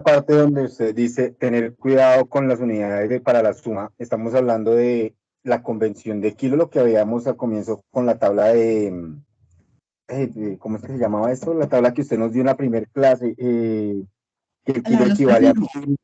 parte donde usted dice tener cuidado con las unidades para la suma, estamos hablando de la convención de kilo, lo que habíamos al comienzo con la tabla ¿cómo es que se llamaba esto? La tabla que usted nos dio en la primera clase, que el La kilo de los equivale a prefijos. Sí, señor.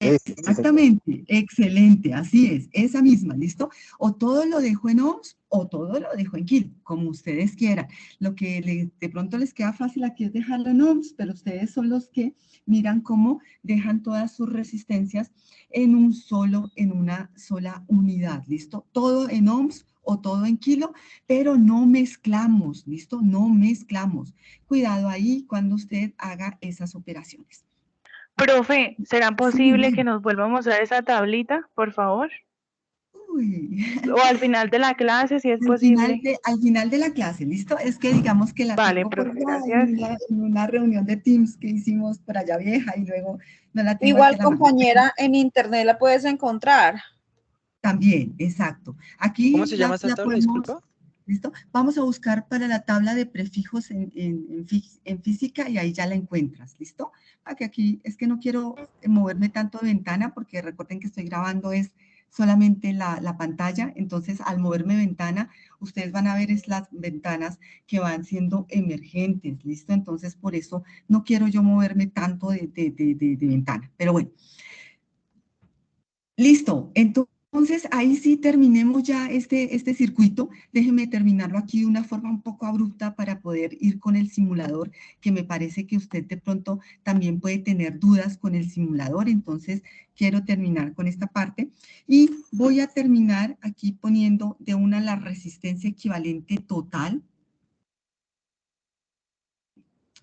Exactamente, excelente, así es, esa misma, ¿listo? O todo lo dejo en ohms o todo lo dejo en kilo, como ustedes quieran. Lo que de pronto les queda fácil aquí es dejarlo en ohms, pero ustedes son los que miran cómo dejan todas sus resistencias en una sola unidad, ¿listo? Todo en ohms o todo en kilo, pero no mezclamos, ¿listo? No mezclamos. Cuidado ahí cuando usted haga esas operaciones. Profe, ¿será Sí, posible que nos vuelva a mostrar esa tablita, por favor? uy. O al final de la clase, si es posible. Al final de la clase, ¿listo? Es que digamos que la Vale, tengo por profe, allá gracias. en una reunión de Teams que hicimos por allá vieja y luego no la tengo aquí Igual, a la mano. compañera, en internet la puedes encontrar. También, exacto. ¿Cómo Aquí se llama esta la tabla? podemos, Disculpa. ¿listo? Vamos a buscar para la tabla de prefijos en física y ahí ya la encuentras, ¿listo? Para que aquí, es que no quiero moverme tanto de ventana porque recuerden que estoy grabando es solamente la pantalla, entonces al moverme de ventana, ustedes van a ver es las ventanas que van siendo emergentes, ¿listo? Entonces por eso no quiero yo moverme tanto de ventana, pero bueno. Listo, entonces ahí sí terminemos ya este circuito. Déjenme terminarlo aquí de una forma un poco abrupta para poder ir con el simulador, que me parece que usted de pronto también puede tener dudas con el simulador, entonces quiero terminar con esta parte. Y voy a terminar aquí poniendo de una la resistencia equivalente total.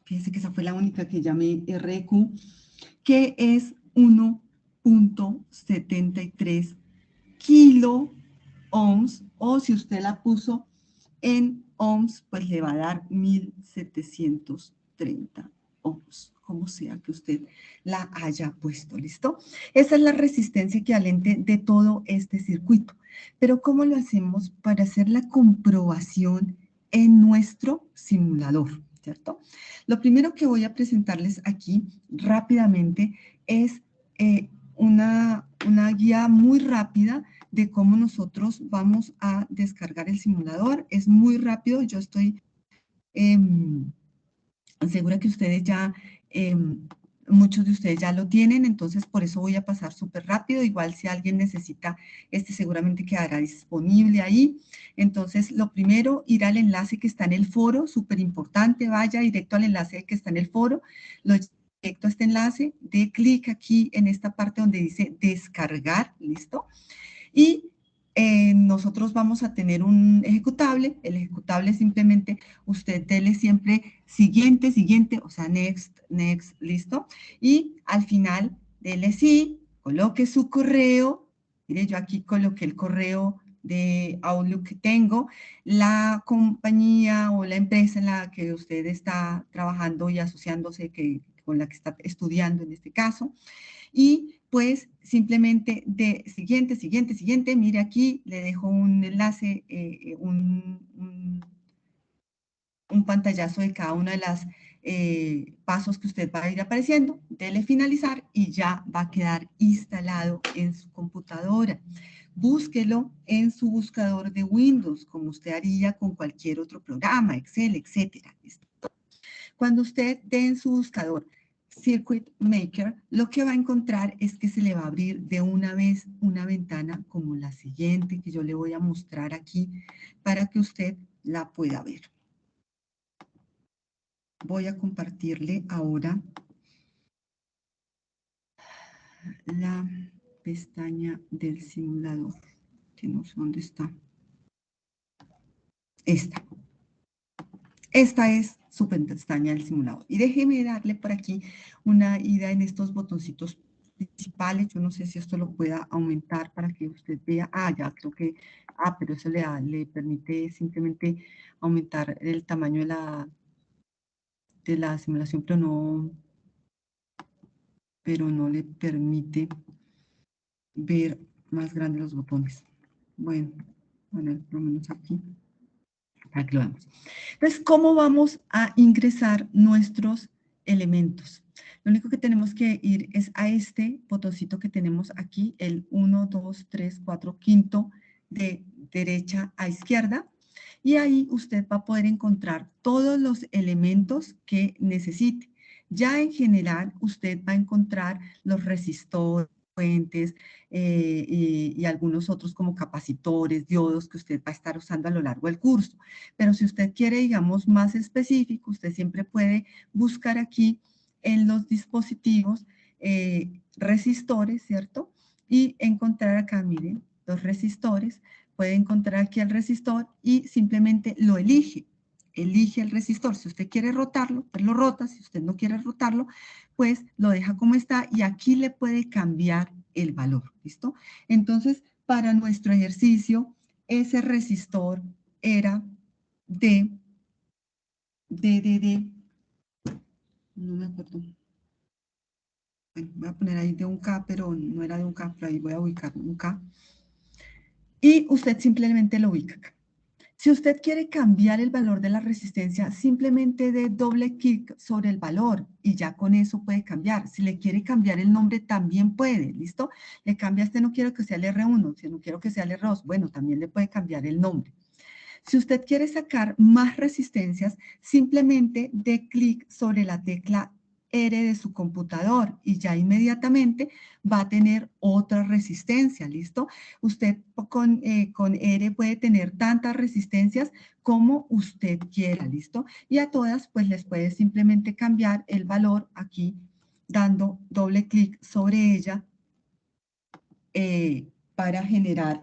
Fíjense que esa fue la única que llamé RQ, que es 1.73 kilo ohms, o si usted la puso en ohms, pues le va a dar 1730 ohms, como sea que usted la haya puesto, ¿listo? Esa es la resistencia equivalente de todo este circuito. Pero ¿cómo lo hacemos para hacer la comprobación en nuestro simulador, ¿cierto? Lo primero que voy a presentarles aquí rápidamente es una guía muy rápida de cómo nosotros vamos a descargar el simulador. Es muy rápido, yo estoy segura que ustedes ya, muchos de ustedes ya lo tienen, entonces por eso voy a pasar súper rápido. Igual si alguien necesita, seguramente quedará disponible ahí. Entonces, lo primero, ir al enlace que está en el foro, súper importante, vaya directo al enlace que está en el foro, lo directo a este enlace, dé clic aquí en esta parte donde dice descargar, ¿listo? Y nosotros vamos a tener un ejecutable. El ejecutable simplemente usted dele siempre siguiente, siguiente, o sea, next, next, listo. Y al final dele sí, coloque su correo. Mire, yo aquí coloqué el correo de Outlook que tengo, la compañía o la empresa en la que usted está trabajando y asociándose, con la que está estudiando en este caso. Y pues simplemente de siguiente, siguiente, siguiente, mire aquí, le dejo un enlace, un pantallazo de cada una de las pasos que usted va a ir apareciendo, dele finalizar y ya va a quedar instalado en su computadora. Búsquelo en su buscador de Windows, como usted haría con cualquier otro programa, Excel, etcétera. Cuando usted dé en su buscador Circuit Maker, lo que va a encontrar es que se le va a abrir de una vez una ventana como la siguiente que yo le voy a mostrar aquí para que usted la pueda ver. Voy a compartirle ahora la pestaña del simulador, que no sé dónde está. Esta es su pestaña del simulador. Y déjeme darle por aquí una ida en estos botoncitos principales. Yo no sé si esto lo pueda aumentar para que usted vea. Ya creo que, pero eso le permite simplemente aumentar el tamaño de la simulación, pero no le permite ver más grandes los botones. Bueno, por lo menos aquí, para que lo veamos. Entonces, ¿cómo vamos a ingresar nuestros elementos. Lo único que tenemos que ir es a este botoncito que tenemos aquí, el 1, 2, 3, 4, quinto de derecha a izquierda, y ahí usted va a poder encontrar todos los elementos que necesite. Ya en general, usted va a encontrar los resistores, fuentes y algunos otros como capacitores, diodos que usted va a estar usando a lo largo del curso. Pero si usted quiere, digamos, más específico, usted siempre puede buscar aquí en los dispositivos resistores, ¿cierto? Y encontrar acá, miren, los resistores. Puede encontrar aquí el resistor y simplemente lo elige. Elige el resistor. Si usted quiere rotarlo, pues lo rota. Si usted no quiere rotarlo, pues lo deja como está y aquí le puede cambiar el valor. ¿Listo? Entonces, para nuestro ejercicio, ese resistor era no me acuerdo. Bueno, voy a poner ahí de 1K, pero no era de 1K, pero ahí voy a ubicar 1K. Y usted simplemente lo ubica acá. Si usted quiere cambiar el valor de la resistencia, simplemente dé doble clic sobre el valor y ya con eso puede cambiar. Si le quiere cambiar el nombre, también puede, ¿listo? Le cambia no quiero que sea el R1, si no quiero que sea el R2, bueno, también le puede cambiar el nombre. Si usted quiere sacar más resistencias, simplemente dé clic sobre la tecla R de su computador y ya inmediatamente va a tener otra resistencia, ¿listo? Usted con R puede tener tantas resistencias como usted quiera, ¿listo? Y a todas pues les puede simplemente cambiar el valor aquí dando doble clic sobre ella para generar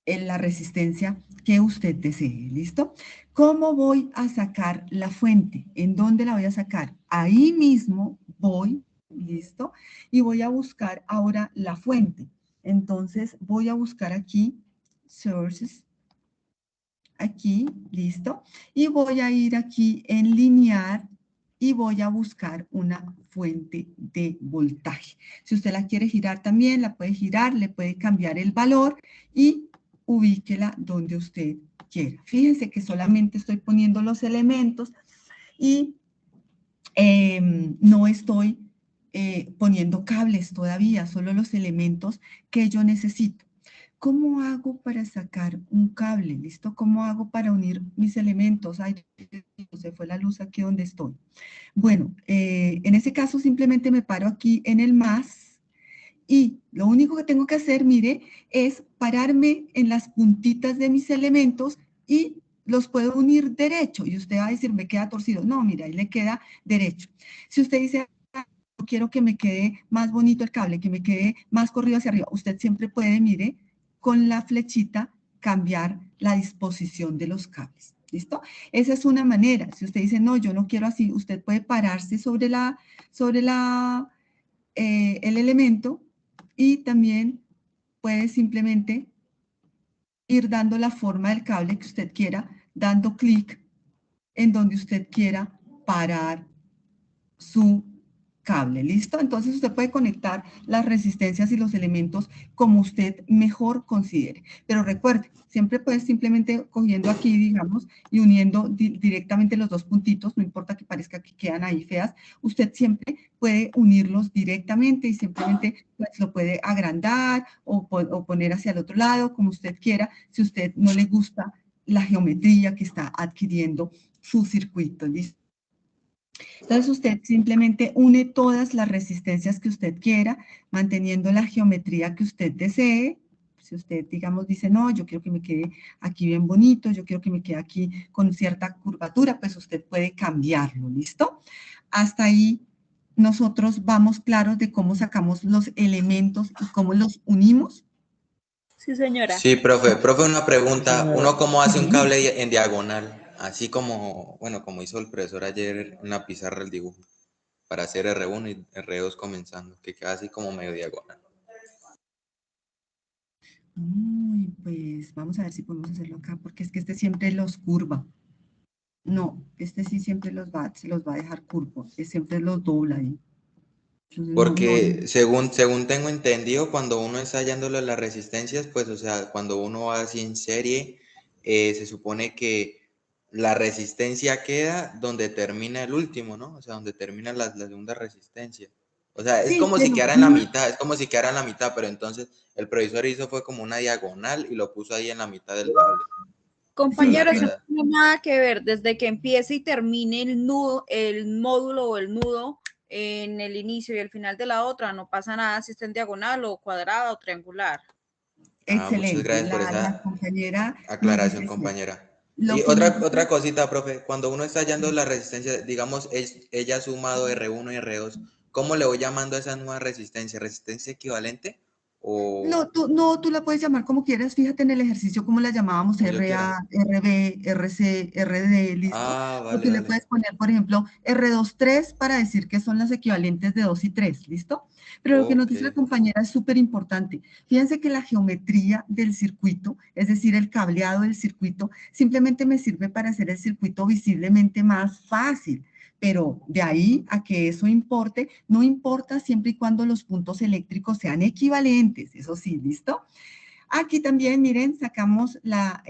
la resistencia que usted desee, ¿listo? ¿Cómo voy a sacar la fuente? ¿En dónde la voy a sacar? Ahí mismo voy, ¿listo? Y voy a buscar ahora la fuente. Entonces voy a buscar aquí, sources, aquí, ¿listo? Y voy a ir aquí en linear y voy a buscar una fuente de voltaje. Si usted la quiere girar también, la puede girar, le puede cambiar el valor y ubíquela donde usted quiera. Fíjense que solamente estoy poniendo los elementos y no estoy poniendo cables todavía, solo los elementos que yo necesito. ¿Cómo hago para sacar un cable? ¿Listo? ¿Cómo hago para unir mis elementos? Ay, se fue la luz aquí donde estoy. Bueno, en ese caso simplemente me paro aquí en el más y lo único que tengo que hacer, mire, es pararme en las puntitas de mis elementos y los puedo unir derecho. Y usted va a decir, me queda torcido. No, mira, ahí le queda derecho. Si usted dice, yo quiero que me quede más bonito el cable, que me quede más corrido hacia arriba, usted siempre puede, mire, con la flechita cambiar la disposición de los cables. ¿Listo? Esa es una manera. Si usted dice, no, yo no quiero así, usted puede pararse sobre el elemento y también puede simplemente ir dando la forma del cable que usted quiera, dando clic en donde usted quiera parar su cable, ¿listo? Entonces usted puede conectar las resistencias y los elementos como usted mejor considere. Pero recuerde, siempre puede simplemente cogiendo aquí, digamos, y uniendo directamente los dos puntitos, no importa que parezca que quedan ahí feas, usted siempre puede unirlos directamente y simplemente pues, lo puede agrandar o poner hacia el otro lado, como usted quiera, si usted no le gusta la geometría que está adquiriendo su circuito, ¿listo? Entonces usted simplemente une todas las resistencias que usted quiera, manteniendo la geometría que usted desee. Si usted, digamos, dice, no, yo quiero que me quede aquí bien bonito, yo quiero que me quede aquí con cierta curvatura, pues usted puede cambiarlo, ¿listo? Hasta ahí nosotros vamos claros de cómo sacamos los elementos y cómo los unimos. Sí, señora. Sí, profe, una pregunta. ¿Uno cómo hace un cable en diagonal? Así como, bueno, como hizo el profesor ayer en la pizarra el dibujo, para hacer R1 y R2 comenzando, que queda así como medio diagonal. Uy, pues vamos a ver si podemos hacerlo acá, porque es que este siempre los curva. No, este sí siempre se los va a dejar curvos, siempre los dobla ahí. Entonces, Porque según tengo entendido, cuando uno está hallándole las resistencias, pues, o sea, cuando uno va así en serie, se supone que la resistencia queda donde termina el último, ¿no? O sea, donde termina la segunda resistencia. O sea, es Sí, como si pero quedara en la mitad, es como si quedara en la mitad, pero entonces el profesor hizo fue como una diagonal y lo puso ahí en la mitad del cable. Compañero, Sí, eso no tiene nada que ver, desde que empiece y termine el nudo, el módulo o el nudo en el inicio y el final de la otra, no pasa nada si está en diagonal o cuadrada o triangular. Muchas excelente. gracias por La esa compañera nos aclaración, dice sí. compañera. Lo Y que nos otra dice, cosita, profe, cuando uno está hallando la resistencia, digamos, ella ha sumado R1 y R2, ¿cómo le voy llamando a esa nueva resistencia? ¿Resistencia equivalente? O no, tú la puedes llamar como quieras, fíjate en el ejercicio como la llamábamos, como yo quiera. RA, RB, RC, RD, ¿listo? O Vale, tú le vale. puedes poner, por ejemplo, R2, 3 para decir que son las equivalentes de 2 y 3, ¿listo? Pero lo que nos Ok. dice la compañera es súper importante. Fíjense que la geometría del circuito, es decir, el cableado del circuito, simplemente me sirve para hacer el circuito visiblemente más fácil. Pero de ahí a que eso importe, no importa siempre y cuando los puntos eléctricos sean equivalentes, eso sí, ¿listo? Aquí también, miren, sacamos la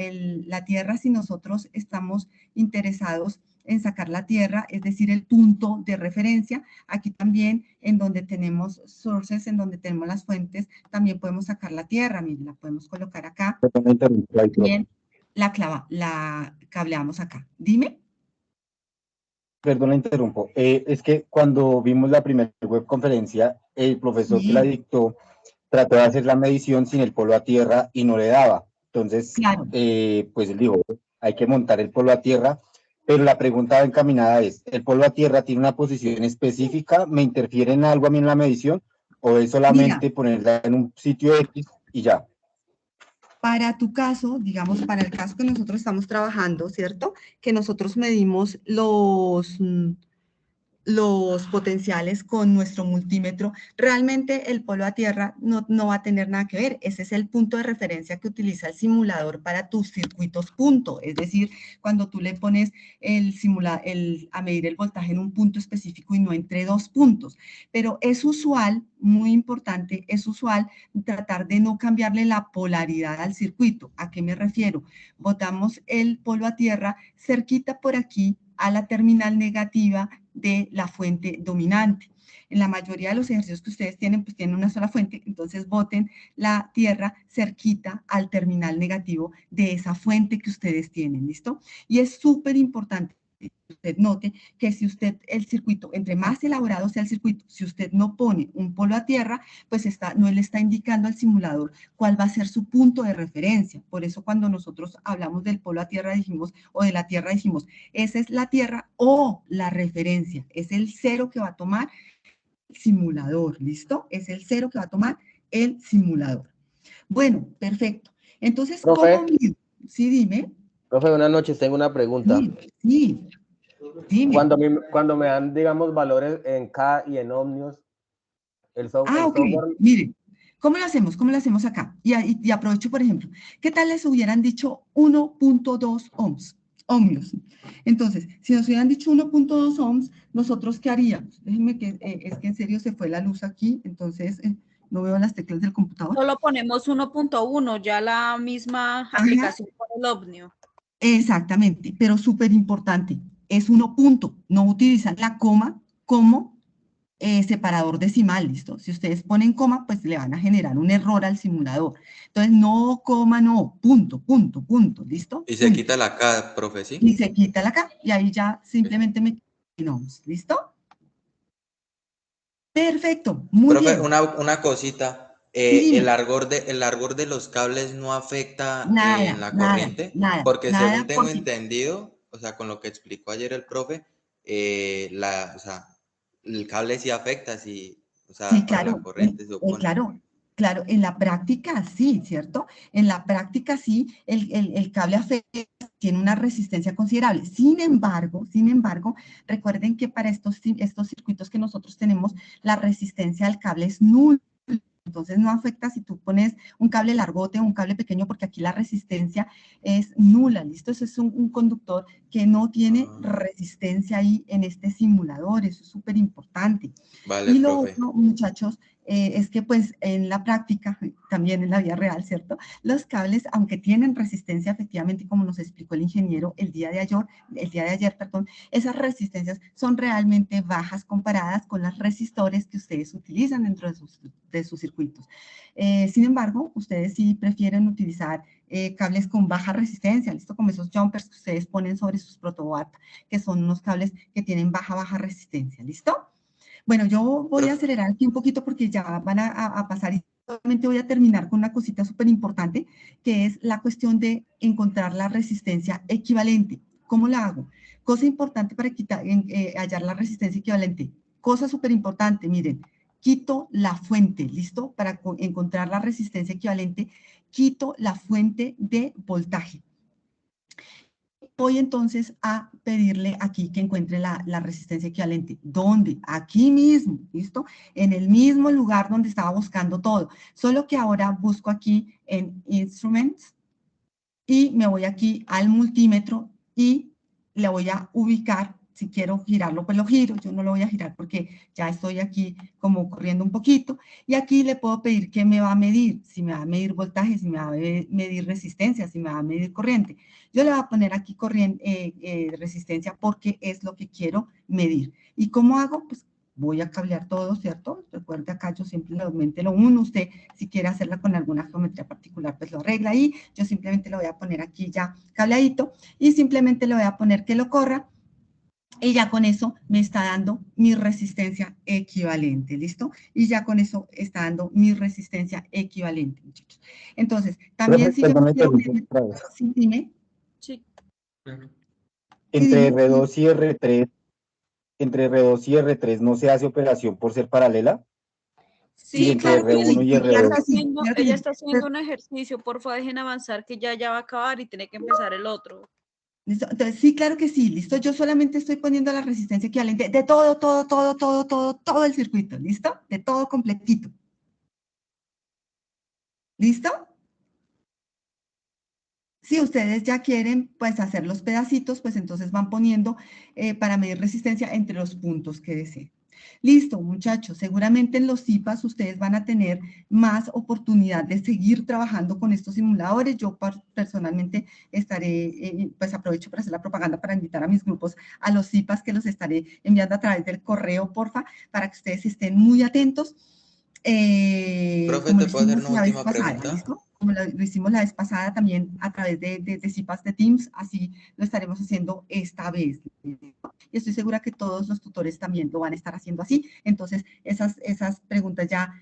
tierra si nosotros estamos interesados en sacar la tierra, es decir, el punto de referencia. Aquí también, en donde tenemos sources, en donde tenemos las fuentes, también podemos sacar la tierra, miren, la podemos colocar acá. Bien, la cableamos acá. Dime. Perdón, la interrumpo. Es que cuando vimos la primera webconferencia, el profesor que la Sí, dictó trató de hacer la medición sin el polo a tierra y no le daba. Entonces, claro. pues él dijo, hay que montar el polo a tierra, pero la pregunta encaminada es, ¿el polo a tierra tiene una posición específica? ¿Me interfiere en algo a mí en la medición? ¿O es Mira, solamente ponerla en un sitio X y ya? para tu caso, digamos, para el caso que nosotros estamos trabajando, ¿cierto? Que nosotros medimos los potenciales con nuestro multímetro, realmente el polo a tierra no va a tener nada que ver. Ese es el punto de referencia que utiliza el simulador para tus circuitos punto. Es decir, cuando tú le pones a medir el voltaje en un punto específico y no entre dos puntos. Pero es usual, muy importante, es usual tratar de no cambiarle la polaridad al circuito. ¿A qué me refiero? Botamos el polo a tierra cerquita por aquí a la terminal negativa de la fuente dominante. En la mayoría de los ejercicios que ustedes tienen, pues tienen una sola fuente, entonces boten la tierra cerquita al terminal negativo de esa fuente que ustedes tienen, ¿listo? Y es súper importante que usted note que si usted, el circuito, entre más elaborado sea el circuito, si usted no pone un polo a tierra, pues no le está indicando al simulador cuál va a ser su punto de referencia. Por eso cuando nosotros hablamos del polo a tierra dijimos, o de la tierra dijimos, esa es la tierra o la referencia, es el cero que va a tomar el simulador, ¿listo? Es el cero que va a tomar el simulador. Bueno, perfecto. Entonces, ¿cómo Profe, mido? Sí, dime. profe, buenas noches, tengo una pregunta. Sí, dime. Cuando me dan, digamos, valores en K y en ohmios, el Ok, software... miren, ¿cómo lo hacemos? ¿Cómo lo hacemos acá? Y aprovecho, por ejemplo, ¿qué tal les hubieran dicho 1.2 ohmios? Entonces, si nos hubieran dicho 1.2 ohms, ¿nosotros qué haríamos? Déjenme que, es que en serio se fue la luz aquí, entonces no veo las teclas del computador. Solo ponemos 1.1, ya la misma aplicación por el ovnio. Exactamente, pero súper importante, es 1 punto, no utilizan la coma como separador decimal, ¿listo? Si ustedes ponen coma, pues le van a generar un error al simulador. Entonces, no coma, no, punto, punto, punto, ¿listo? Y se Punto. quita la K, profe, ¿sí? Y se quita la K, y ahí ya simplemente me quitamos, ¿listo? Perfecto, muy Profe, bien. una cosita. Sí, El dime. largor de los cables no afecta en Nada, la nada, corriente, nada, porque según nada, tengo porque entendido, o sea, con lo que explicó ayer el profe, o sea, el cable sí afecta, sí, o sí, sea, para la claro, corriente se opone. claro, en la práctica sí, ¿cierto? En la práctica sí, el cable afecta, tiene una resistencia considerable. Sin embargo, recuerden que para estos circuitos que nosotros tenemos, la resistencia al cable es nula. Entonces no afecta si tú pones un cable largote o un cable pequeño, porque aquí la resistencia es nula, ¿listo? Eso es un conductor que no tiene resistencia ahí en este simulador, eso es súper importante. Vale, Y lo profe. otro, muchachos, es que pues en la práctica, también en la vida real, ¿cierto? Los cables, aunque tienen resistencia, efectivamente, como nos explicó el ingeniero el día de ayer, esas resistencias son realmente bajas comparadas con las resistores que ustedes utilizan dentro de sus circuitos. Sin embargo, ustedes sí prefieren utilizar cables con baja resistencia, ¿listo? Como esos jumpers que ustedes ponen sobre sus protoboard, que son unos cables que tienen baja resistencia, ¿listo? Bueno, yo voy a acelerar aquí un poquito porque ya van a pasar y solamente voy a terminar con una cosita súper importante, que es la cuestión de encontrar la resistencia equivalente. ¿Cómo la hago? Cosa importante para hallar la resistencia equivalente. Cosa súper importante, miren, quito la fuente, ¿listo? Para encontrar la resistencia equivalente, quito la fuente de voltaje. Voy entonces a pedirle aquí que encuentre la resistencia equivalente. ¿Dónde? Aquí mismo, ¿listo? En el mismo lugar donde estaba buscando todo. Solo que ahora busco aquí en Instruments y me voy aquí al multímetro y le voy a ubicar. Si quiero girarlo, pues lo giro. Yo no lo voy a girar porque ya estoy aquí como corriendo un poquito. Y aquí le puedo pedir qué me va a medir. Si me va a medir voltaje, si me va a medir resistencia, si me va a medir corriente. Yo le voy a poner aquí resistencia porque es lo que quiero medir. ¿Y cómo hago? Pues voy a cablear todo, ¿cierto? Recuerde acá yo simplemente lo uno. Usted, si quiere hacerla con alguna geometría particular, pues lo arregla ahí. Yo simplemente lo voy a poner aquí ya cableadito y simplemente le voy a poner que lo corra. Y ya con eso me está dando mi resistencia equivalente, ¿listo? Y ya con eso está dando mi resistencia equivalente, muchachos. Entonces, también si yo me quiero... Sí, dime. Sí. Entre R2 y R3, entre R2 y R3 no se hace operación por ser paralela. Sí, entre claro, R1 y R2. Ella está haciendo un ejercicio, porfa, dejen avanzar que ya va a acabar y tiene que empezar el otro. ¿Listo? Entonces, sí, claro que sí, listo. Yo solamente estoy poniendo la resistencia equivalente de todo el circuito, ¿listo? De todo completito. ¿Listo? Si ustedes ya quieren, pues, hacer los pedacitos, pues, entonces van poniendo para medir resistencia entre los puntos que deseen. Listo, muchachos, seguramente en los CIPAS ustedes van a tener más oportunidad de seguir trabajando con estos simuladores. Yo personalmente estaré, pues aprovecho para hacer la propaganda para invitar a mis grupos a los CIPAS que los estaré enviando a través del correo, porfa, para que ustedes estén muy atentos. Profe, ¿te puedo hacer una última pregunta? ¿Listo? Como lo hicimos la vez pasada también a través de CIPAS de Teams, así lo estaremos haciendo esta vez. Y estoy segura que todos los tutores también lo van a estar haciendo así. Entonces, esas preguntas ya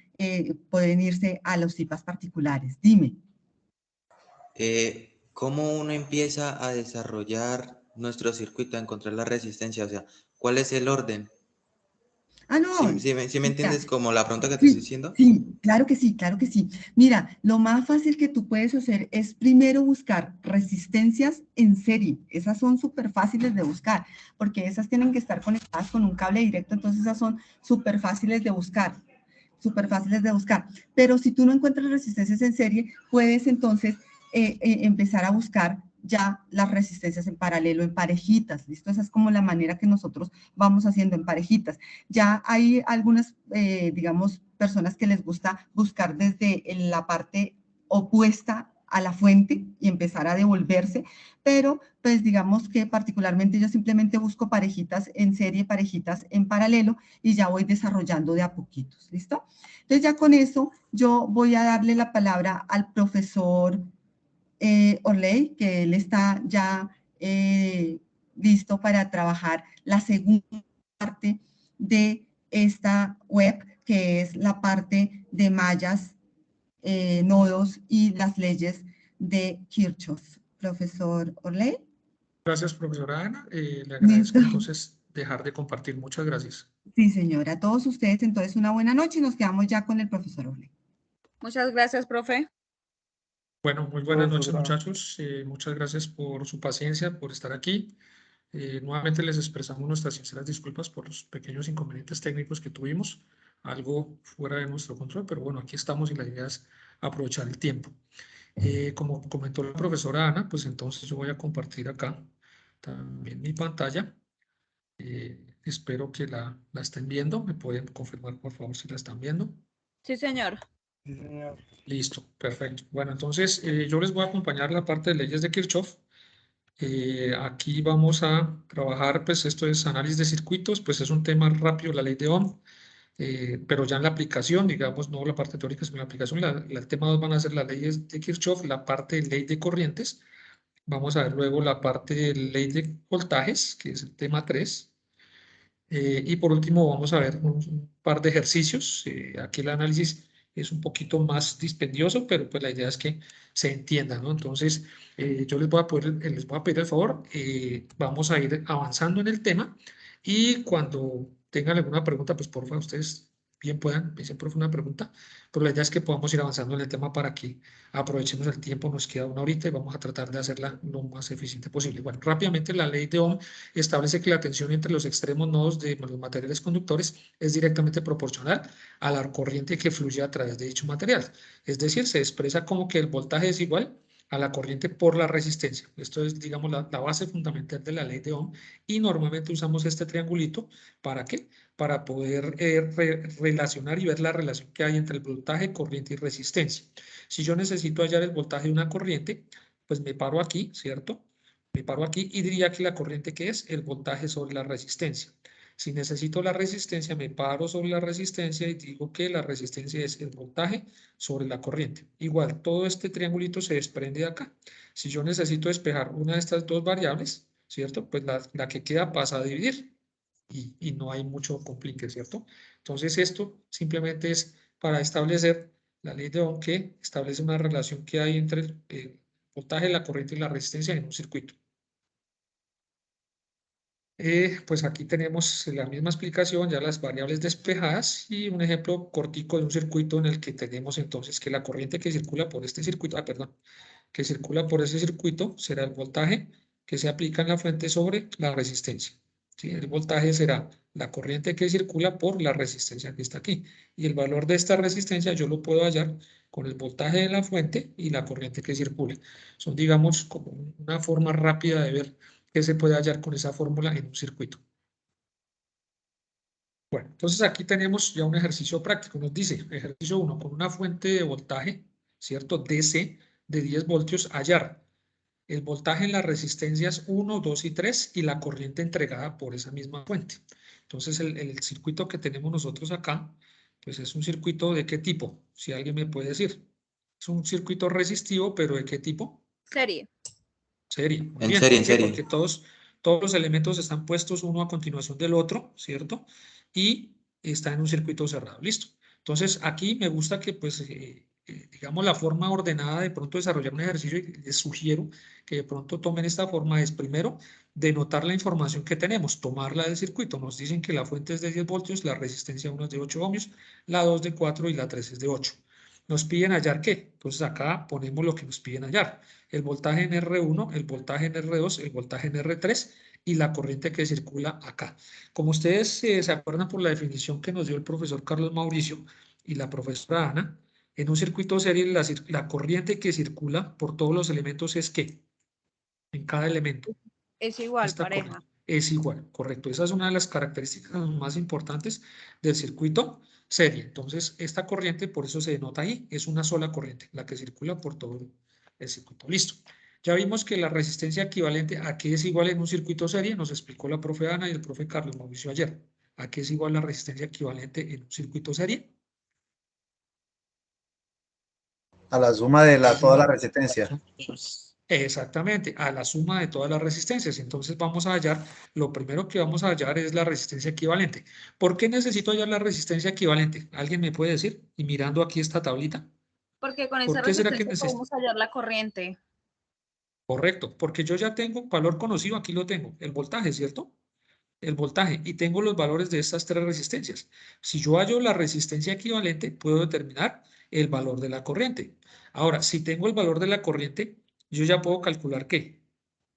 pueden irse a los CIPAS particulares. Dime. ¿Cómo uno empieza a desarrollar nuestro circuito, a encontrar la resistencia? O sea, ¿cuál es el orden? Ah, no. ¿Sí me entiendes como la pregunta que te Sí, estoy diciendo? sí, claro que sí, claro que sí. Mira, lo más fácil que tú puedes hacer es primero buscar resistencias en serie. Esas son súper fáciles de buscar, porque esas tienen que estar conectadas con un cable directo, entonces esas son súper fáciles de buscar. Súper fáciles de buscar. Pero si tú no encuentras resistencias en serie, puedes entonces empezar a buscar ya las resistencias en paralelo, en parejitas, ¿listo? Esa es como la manera que nosotros vamos haciendo en parejitas. Ya hay algunas, digamos, personas que les gusta buscar desde la parte opuesta a la fuente y empezar a devolverse, pero pues digamos que particularmente yo simplemente busco parejitas en serie, parejitas en paralelo y ya voy desarrollando de a poquitos, ¿listo? Entonces ya con eso yo voy a darle la palabra al profesor Orley, que él está ya listo para trabajar la segunda parte de esta web, que es la parte de mallas, nodos y las leyes de Kirchhoff. Profesor Orley. Gracias, profesora Ana. Le agradezco entonces dejar de compartir. Muchas gracias. Sí, señora. A todos ustedes, entonces, una buena noche y nos quedamos ya con el profesor Orley. Muchas gracias, profe. Bueno, muy buenas noches, muchachos. Muchas gracias por su paciencia, por estar aquí. Nuevamente les expresamos nuestras sinceras disculpas por los pequeños inconvenientes técnicos que tuvimos, algo fuera de nuestro control, pero bueno, aquí estamos y la idea es aprovechar el tiempo. Como comentó la profesora Ana, pues entonces yo voy a compartir acá también mi pantalla. Espero que la estén viendo. ¿Me pueden confirmar, por favor, si la están viendo? Sí, señor. Listo, perfecto. Bueno, entonces yo les voy a acompañar la parte de leyes de Kirchhoff. Aquí vamos a trabajar, pues esto es análisis de circuitos, pues es un tema rápido, la ley de Ohm, pero ya en la aplicación, digamos, no la parte teórica, sino la aplicación, el tema 2 van a ser las leyes de Kirchhoff, la parte de ley de corrientes. Vamos a ver luego la parte de ley de voltajes, que es el tema 3. Y por último vamos a ver un par de ejercicios. Aquí el análisis es un poquito más dispendioso, pero pues la idea es que se entienda, ¿no? Entonces, yo les voy a pedir el favor, vamos a ir avanzando en el tema y cuando tengan alguna pregunta, pues por favor ustedes bien puedan, me dicen, profe, una pregunta, pero la idea es que podamos ir avanzando en el tema para que aprovechemos el tiempo, nos queda una horita y vamos a tratar de hacerla lo más eficiente posible. Bueno, rápidamente la ley de Ohm establece que la tensión entre los extremos nodos de los materiales conductores es directamente proporcional a la corriente que fluye a través de dicho material. Es decir, se expresa como que el voltaje es igual a la corriente por la resistencia. Esto es, digamos, la base fundamental de la ley de Ohm y normalmente usamos este triangulito, ¿para qué? Para poder relacionar y ver la relación que hay entre el voltaje, corriente y resistencia. Si yo necesito hallar el voltaje de una corriente, pues me paro aquí, ¿cierto? Me paro aquí y diría que la corriente que es el voltaje sobre la resistencia. Si necesito la resistencia, me paro sobre la resistencia y digo que la resistencia es el voltaje sobre la corriente. Igual, todo este triangulito se desprende de acá. Si yo necesito despejar una de estas dos variables, ¿cierto? Pues la que queda pasa a dividir y no hay mucho complique, ¿cierto? Entonces esto simplemente es para establecer la ley de Ohm que establece una relación que hay entre el voltaje, la corriente y la resistencia en un circuito. Pues aquí tenemos la misma explicación, ya las variables despejadas y un ejemplo cortico de un circuito en el que tenemos entonces que la corriente que circula por este circuito, que circula por ese circuito será el voltaje que se aplica en la fuente sobre la resistencia. ¿Sí? El voltaje será la corriente que circula por la resistencia que está aquí. Y el valor de esta resistencia yo lo puedo hallar con el voltaje de la fuente y la corriente que circula. Son, digamos, como una forma rápida de ver qué se puede hallar con esa fórmula en un circuito. Bueno, entonces aquí tenemos ya un ejercicio práctico. Nos dice, ejercicio 1, con una fuente de voltaje, ¿cierto? DC de 10 voltios, hallar el voltaje en las resistencias 1, 2 y 3 y la corriente entregada por esa misma fuente. Entonces el circuito que tenemos nosotros acá, pues es un circuito ¿de qué tipo? Si alguien me puede decir. Es un circuito resistivo, pero ¿de qué tipo? Serie. Serie. Muy En bien. serie, ¿Por en qué? serie. Porque todos los elementos están puestos uno a continuación del otro, ¿cierto? Y está en un circuito cerrado. Listo. Entonces, aquí me gusta que, pues, digamos, la forma ordenada de pronto desarrollar un ejercicio, y les sugiero que de pronto tomen esta forma, es primero denotar la información que tenemos, tomarla del circuito. Nos dicen que la fuente es de 10 voltios, la resistencia 1 es de 8 ohmios, la 2 de 4 y la 3 es de 8. Nos piden hallar ¿qué? Entonces acá ponemos lo que nos piden hallar. El voltaje en R1, el voltaje en R2, el voltaje en R3 y la corriente que circula acá. Como ustedes se acuerdan por la definición que nos dio el profesor Carlos Mauricio y la profesora Ana, en un circuito serie la corriente que circula por todos los elementos es ¿qué? En cada elemento. Es igual, Esta pareja. corriente es igual, correcto. Esa es una de las características más importantes del circuito serie. Entonces, esta corriente, por eso se denota ahí, es una sola corriente, la que circula por todo el circuito. Listo. Ya vimos que la resistencia equivalente a qué es igual en un circuito serie, nos explicó la profe Ana y el profe Carlos Mauricio ayer. ¿A qué es igual la resistencia equivalente en un circuito serie? A la suma de toda la resistencia. Exactamente, a la suma de todas las resistencias. Entonces vamos a hallar, lo primero que vamos a hallar es la resistencia equivalente. ¿Por qué necesito hallar la resistencia equivalente? ¿Alguien me puede decir? Y mirando aquí esta tablita. Porque con esa ¿Por qué será que resistencia podemos hallar la corriente. Correcto, porque yo ya tengo un valor conocido, aquí lo tengo, el voltaje, ¿cierto? El voltaje, y tengo los valores de estas tres resistencias. Si yo hallo la resistencia equivalente, puedo determinar el valor de la corriente. Ahora, si tengo el valor de la corriente, yo ya puedo calcular ¿qué?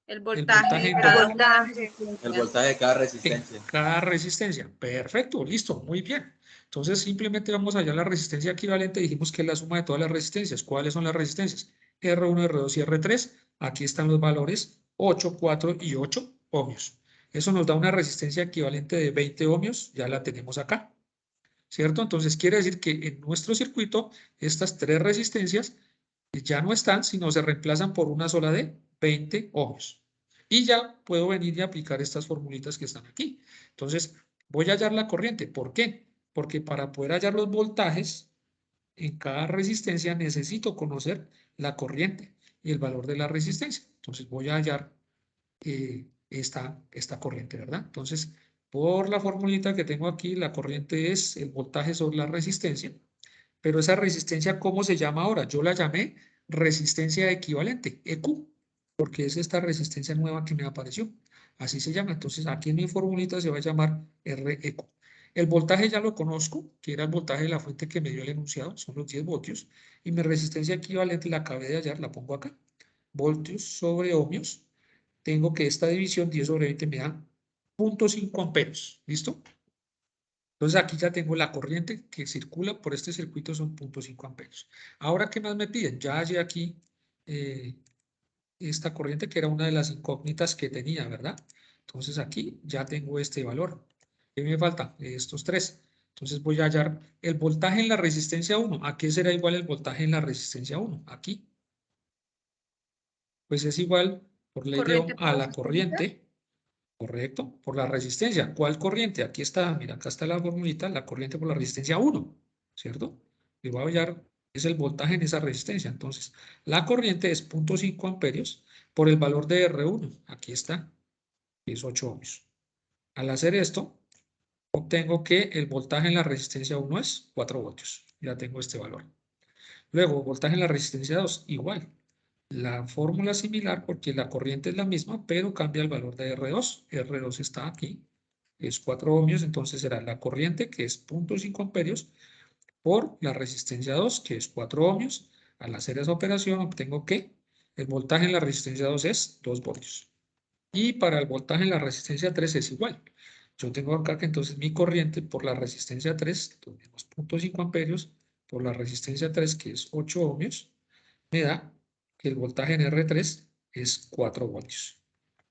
El voltaje, El voltaje de cada resistencia. Cada resistencia. Perfecto, listo, muy bien. Entonces simplemente vamos a hallar la resistencia equivalente. Dijimos que es la suma de todas las resistencias. ¿Cuáles son las resistencias? R1, R2 y R3. Aquí están los valores 8, 4 y 8 ohmios. Eso nos da una resistencia equivalente de 20 ohmios. Ya la tenemos acá. ¿cierto? Entonces quiere decir que en nuestro circuito estas 3 resistencias ya no están, sino se reemplazan por una sola de 20 ohms. Y ya puedo venir y aplicar estas formulitas que están aquí. Entonces voy a hallar la corriente. ¿Por qué? Porque para poder hallar los voltajes en cada resistencia necesito conocer la corriente y el valor de la resistencia. Entonces voy a hallar esta corriente, ¿verdad? Entonces, por la formulita que tengo aquí, la corriente es el voltaje sobre la resistencia, pero esa resistencia, ¿cómo se llama ahora? Yo la llamé resistencia equivalente, EQ, porque es esta resistencia nueva que me apareció. Así se llama. Entonces, aquí en mi formulita se va a llamar REQ. El voltaje ya lo conozco, que era el voltaje de la fuente que me dio el enunciado, son los 10 voltios, y mi resistencia equivalente la acabé de hallar, la pongo acá. Voltios sobre ohmios. Tengo que esta división 10 sobre 20 me da 0.5 amperios. ¿Listo? Entonces aquí ya tengo la corriente que circula por este circuito, son 0.5 amperios. Ahora, ¿qué más me piden? Ya hallé aquí esta corriente que era una de las incógnitas que tenía, ¿verdad? Entonces aquí ya tengo este valor. ¿Qué me falta? Estos 3. Entonces voy a hallar el voltaje en la resistencia 1. ¿A qué será igual el voltaje en la resistencia 1? Aquí. Pues es igual, por ley de Ohm, a la corriente. Correcto, por la resistencia. ¿Cuál corriente? Aquí está, mira, acá está la formulita, la corriente por la resistencia 1, ¿cierto? Le voy a hallar, es el voltaje en esa resistencia. Entonces, la corriente es 0.5 amperios por el valor de R1. Aquí está, que es 8 ohmios. Al hacer esto, obtengo que el voltaje en la resistencia 1 es 4 voltios. Ya tengo este valor. Luego, voltaje en la resistencia 2, igual. La fórmula es similar porque la corriente es la misma, pero cambia el valor de R2. R2 está aquí, es 4 ohmios, entonces será la corriente, que es 0.5 amperios, por la resistencia 2, que es 4 ohmios. Al hacer esa operación obtengo que el voltaje en la resistencia 2 es 2 voltios. Y para el voltaje en la resistencia 3 es igual. Yo tengo acá que entonces mi corriente por la resistencia 3, tenemos 0.5 amperios, por la resistencia 3, que es 8 ohmios, me da que el voltaje en R3 es 4 voltios.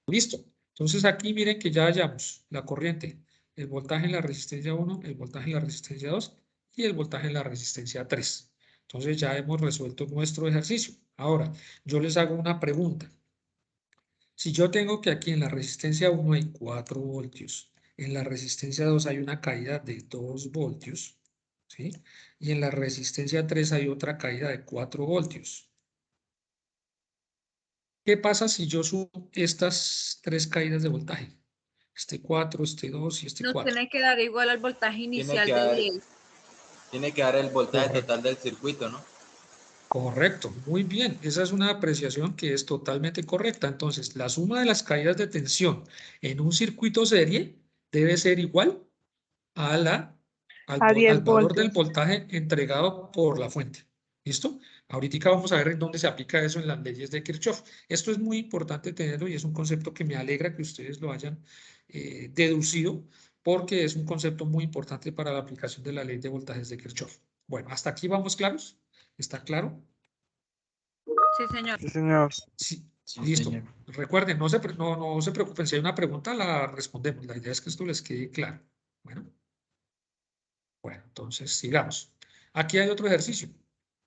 Listo. Entonces aquí miren que ya hallamos la corriente, el voltaje en la resistencia 1, el voltaje en la resistencia 2 y el voltaje en la resistencia 3. Entonces ya hemos resuelto nuestro ejercicio. Ahora, yo les hago una pregunta. Si yo tengo que aquí en la resistencia 1 hay 4 voltios, en la resistencia 2 hay una caída de 2 voltios, ¿sí? Y en la resistencia 3 hay otra caída de 4 voltios. ¿Qué pasa si yo sumo estas 3 caídas de voltaje? Este 4, este 2 y este 4. Nos tiene que dar igual al voltaje inicial de 10. Tiene que dar el voltaje Correcto. total del circuito, ¿no? Correcto, muy bien. Esa es una apreciación que es totalmente correcta. Entonces, la suma de las caídas de tensión en un circuito serie debe ser igual a A 10 al valor del voltios. voltaje entregado por la fuente. ¿Listo? Ahorita vamos a ver en dónde se aplica eso en las leyes de Kirchhoff. Esto es muy importante tenerlo y es un concepto que me alegra que ustedes lo hayan deducido porque es un concepto muy importante para la aplicación de la ley de voltajes de Kirchhoff. Bueno, ¿hasta aquí vamos claros? ¿Está claro? Sí, señor. Sí, señor. Sí, Sí, listo. señor. Recuerden, no se preocupen. Si hay una pregunta, la respondemos. La idea es que esto les quede claro. Bueno, entonces sigamos. Aquí hay otro ejercicio.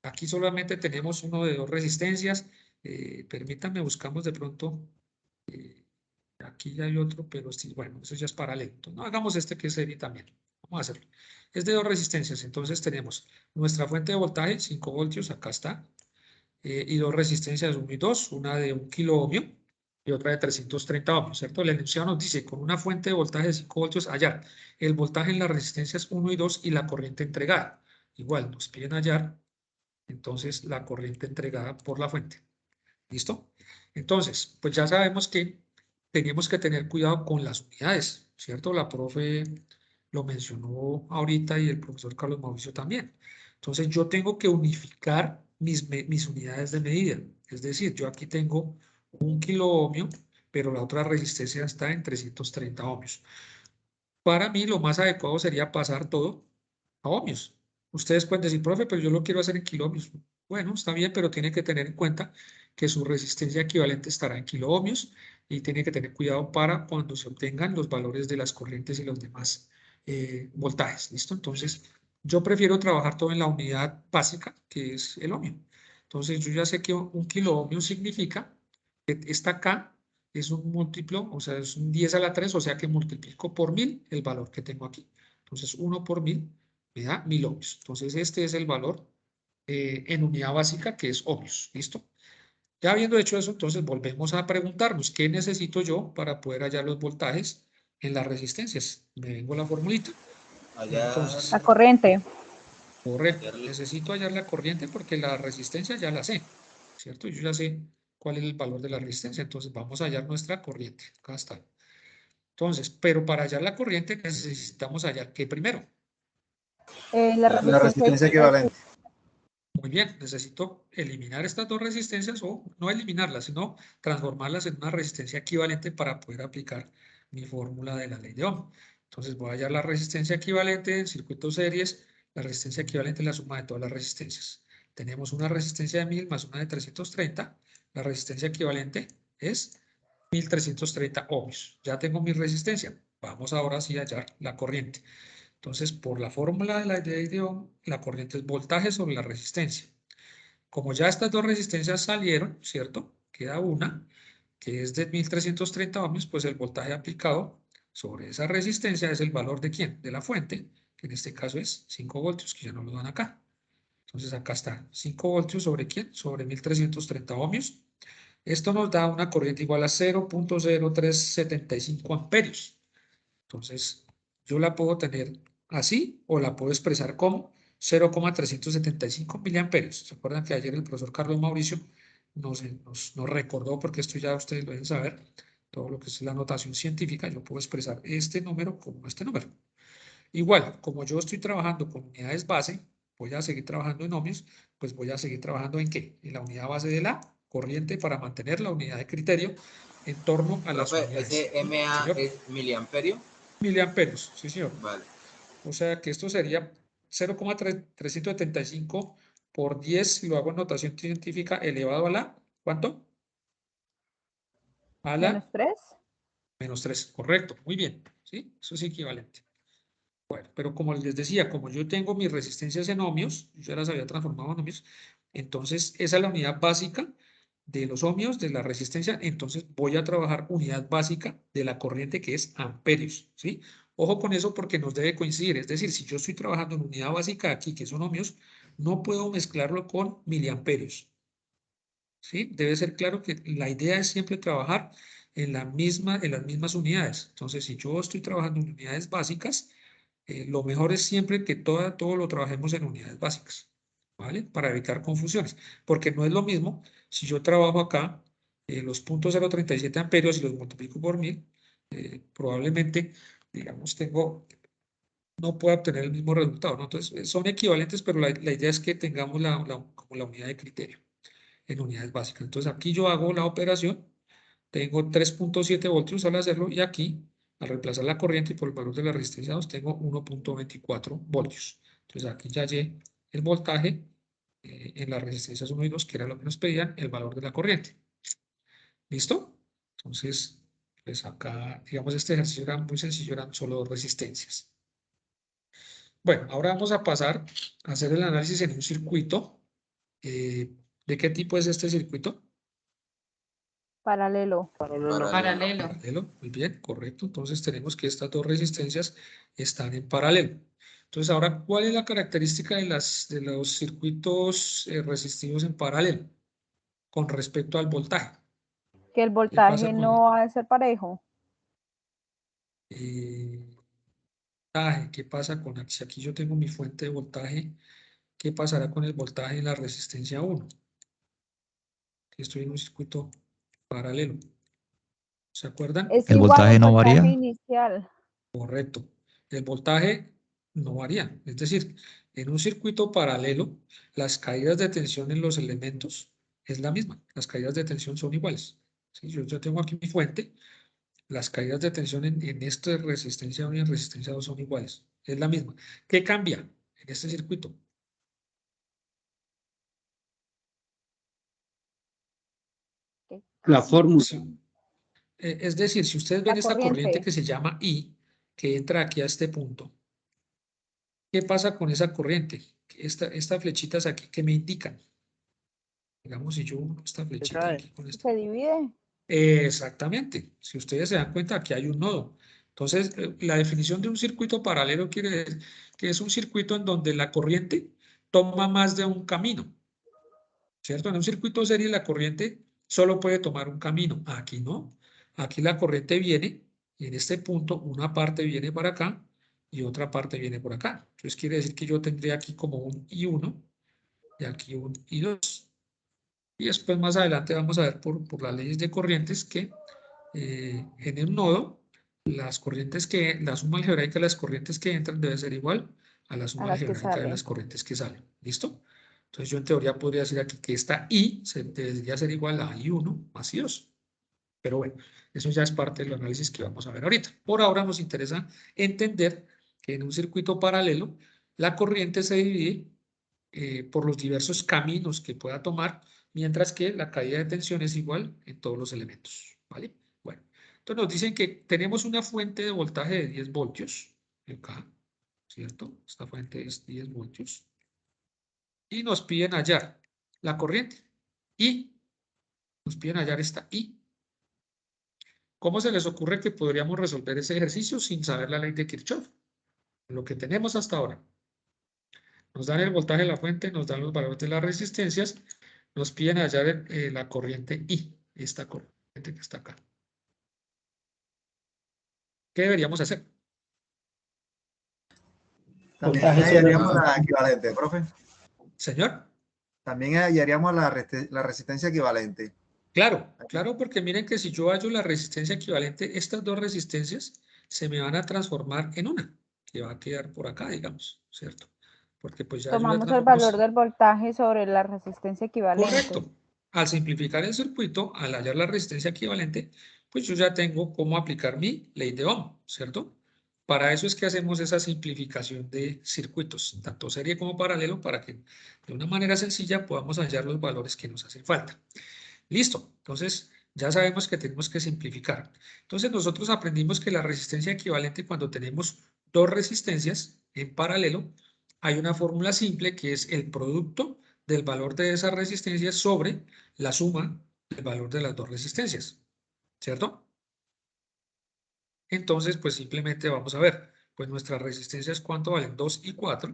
Aquí solamente tenemos uno de 2 resistencias. Permítanme, buscamos de pronto. Aquí ya hay otro, pero sí, bueno, eso ya es paralelo. Entonces, no hagamos este que es serie también. Vamos a hacerlo. Es de 2 resistencias. Entonces tenemos nuestra fuente de voltaje, 5 voltios, acá está. Y 2 resistencias 1 y 2, una de 1 kilo ohmio y otra de 330 ohmios, ¿cierto? El enunciado nos dice, con una fuente de voltaje de 5 voltios, hallar el voltaje en las resistencias 1 y 2 y la corriente entregada. Igual, nos piden hallar, entonces, la corriente entregada por la fuente. ¿Listo? Entonces, pues ya sabemos que tenemos que tener cuidado con las unidades, ¿cierto? La profe lo mencionó ahorita y el profesor Carlos Mauricio también. Entonces, yo tengo que unificar mis unidades de medida. Es decir, yo aquí tengo 1 kilo ohmio, pero la otra resistencia está en 330 ohmios. Para mí, lo más adecuado sería pasar todo a ohmios. Ustedes pueden decir, profe, pero yo lo quiero hacer en kiloohmios. Bueno, está bien, pero tiene que tener en cuenta que su resistencia equivalente estará en kiloohmios y tiene que tener cuidado para cuando se obtengan los valores de las corrientes y los demás voltajes. ¿Listo? Entonces, Yo prefiero trabajar todo en la unidad básica, que es el ohmio. Entonces, yo ya sé que un kiloohmio significa que esta K es un múltiplo, o sea, es un 10 a la 3, o sea que multiplico por 1000 el valor que tengo aquí. Entonces, 1 por 1000 me da 1000 ohmios. Entonces, este es el valor en unidad básica, que es ohmios. ¿Listo? Ya habiendo hecho eso, entonces volvemos a preguntarnos, ¿qué necesito yo para poder hallar los voltajes en las resistencias? Me vengo a la formulita. Entonces, La corriente. correcto, necesito hallar la corriente porque la resistencia ya la sé, ¿cierto? Yo ya sé cuál es el valor de la resistencia, entonces vamos a hallar nuestra corriente. Acá está. Entonces, pero para hallar la corriente necesitamos hallar ¿qué primero? La La resistencia equivalente. Muy bien, necesito eliminar estas dos resistencias o no eliminarlas, sino transformarlas en una resistencia equivalente para poder aplicar mi fórmula de la ley de Ohm. Entonces voy a hallar la resistencia equivalente en circuitos series. La resistencia equivalente es la suma de todas las resistencias. Tenemos una resistencia de 1000 más una de 330. La resistencia equivalente es 1330 ohmios. Ya tengo mi resistencia. Vamos ahora sí a hallar la corriente. Entonces, por la fórmula de la ley de Ohm, la corriente es voltaje sobre la resistencia. Como ya estas dos resistencias salieron, ¿cierto? Queda una, que es de 1330 ohmios, pues el voltaje aplicado sobre esa resistencia es el valor de ¿quién? De la fuente, que en este caso es 5 voltios, que ya no lo dan acá. Entonces acá está, 5 voltios sobre ¿quién? Sobre 1330 ohmios. Esto nos da una corriente igual a 0.0375 amperios. Entonces, yo la puedo tener así o la puedo expresar como 0,375 miliamperios. ¿Se acuerdan que ayer el profesor Carlos Mauricio nos recordó, porque esto ya ustedes lo deben saber, todo lo que es la notación científica? Yo puedo expresar este número como este número. Igual, como yo estoy trabajando con unidades base, voy a seguir trabajando en ohmios, pues voy a seguir trabajando ¿en qué? En la unidad base de la corriente para mantener la unidad de criterio en torno a las unidades. ¿Ese MA Señor. es miliamperio? Miliamperios, sí señor. Vale. O sea que esto sería 0,375 por 10, si lo hago en notación científica, elevado a la, ¿cuánto? A la -3. menos 3, correcto, muy bien, ¿sí? Eso es equivalente. Bueno, pero como les decía, como yo tengo mis resistencias en ohmios, yo ya las había transformado en ohmios, entonces esa es la unidad básica de los ohmios, de la resistencia, entonces voy a trabajar unidad básica de la corriente, que es amperios, ¿sí? Ojo con eso porque nos debe coincidir, es decir, si yo estoy trabajando en unidad básica aquí, que son ohmios, no puedo mezclarlo con miliamperios, ¿sí? Debe ser claro que la idea es siempre trabajar en las mismas unidades. Entonces, si yo estoy trabajando en unidades básicas, lo mejor es siempre que todo lo trabajemos en unidades básicas, ¿vale? Para evitar confusiones, porque no es lo mismo si yo trabajo acá los puntos 0,37 amperios y los multiplico por 1000, probablemente, digamos, no pueda obtener el mismo resultado, ¿no? Entonces, son equivalentes, pero la idea es que tengamos como la unidad de criterio en unidades básicas. Entonces, aquí yo hago la operación, tengo 3.7 voltios al hacerlo y aquí, al reemplazar la corriente y por el valor de la resistencia 2, tengo 1.24 voltios. Entonces aquí ya hallé el voltaje en las resistencias 1 y 2, que era lo que nos pedían, el valor de la corriente. ¿Listo? Entonces, pues acá, digamos, este ejercicio era muy sencillo, eran solo dos resistencias. Bueno, ahora vamos a pasar a hacer el análisis en un circuito. ¿De qué tipo es este circuito? Paralelo. Paralelo, muy bien, correcto. Entonces tenemos que estas dos resistencias están en paralelo. Entonces ahora, ¿cuál es la característica de los circuitos resistivos en paralelo con respecto al voltaje? Que el voltaje no ha de ser parejo. ¿Qué pasa con si aquí yo tengo mi fuente de voltaje? ¿Qué pasará con el voltaje en la resistencia 1? Estoy en un circuito paralelo. ¿Se acuerdan? Es el voltaje no varía. Inicial. Correcto. El voltaje no varía. Es decir, en un circuito paralelo, las caídas de tensión en los elementos es la misma. Las caídas de tensión son iguales. ¿Sí? Yo tengo aquí mi fuente. Las caídas de tensión en esta resistencia 1 y en resistencia 2 son iguales. Es la misma. ¿Qué cambia en este circuito? La fórmula. Es decir, si ustedes ven esta corriente que se llama I, que entra aquí a este punto, ¿Qué pasa con esa corriente? Estas flechitas aquí que me indican. Digamos, si yo uno esta flechita aquí con esta. Se divide. Exactamente. Si ustedes se dan cuenta, aquí hay un nodo. Entonces, la definición de un circuito paralelo quiere decir que es un circuito en donde la corriente toma más de un camino. ¿Cierto? En un circuito serie la corriente solo puede tomar un camino. Aquí no. Aquí la corriente viene y en este punto una parte viene para acá y otra parte viene por acá. Entonces quiere decir que yo tendría aquí como un I1 y aquí un I2. Y después más adelante vamos a ver por las leyes de corrientes que en el nodo la suma algebraica de las corrientes que entran debe ser igual a la suma las que algebraica de salen. las corrientes que salen. ¿Listo? Entonces yo en teoría podría decir aquí que esta I debería ser igual a I1 más I2. Pero bueno, eso ya es parte del análisis que vamos a ver ahorita. Por ahora nos interesa entender que en un circuito paralelo la corriente se divide por los diversos caminos que pueda tomar, mientras que la caída de tensión es igual en todos los elementos. ¿Vale? Bueno, entonces nos dicen que tenemos una fuente de voltaje de 10 voltios, acá, ¿cierto? Esta fuente es 10 voltios. Y nos piden hallar la corriente. Y nos piden hallar esta I. ¿Cómo se les ocurre que podríamos resolver ese ejercicio sin saber la ley de Kirchhoff? Lo que tenemos hasta ahora. Nos dan el voltaje de la fuente, nos dan los valores de las resistencias, nos piden hallar la corriente I, esta corriente que está acá. ¿Qué deberíamos hacer? También hallaríamos la equivalente, profe. Señor. También hallaríamos la resistencia equivalente. Claro, claro, porque miren que si yo hallo la resistencia equivalente, estas dos resistencias se me van a transformar en una, que va a quedar por acá, digamos, ¿cierto? Porque pues ya tomamos el valor del voltaje sobre la resistencia equivalente. Correcto. Al simplificar el circuito, al hallar la resistencia equivalente, pues yo ya tengo cómo aplicar mi ley de Ohm, ¿cierto? Para eso es que hacemos esa simplificación de circuitos, tanto serie como paralelo, para que de una manera sencilla podamos hallar los valores que nos hacen falta. Listo. Entonces, ya sabemos que tenemos que simplificar. Entonces, nosotros aprendimos que la resistencia equivalente, cuando tenemos dos resistencias en paralelo, hay una fórmula simple que es el producto del valor de esa resistencia sobre la suma del valor de las dos resistencias, ¿cierto? Entonces, pues simplemente vamos a ver, pues nuestras resistencias, ¿cuánto valen? 2 y 4.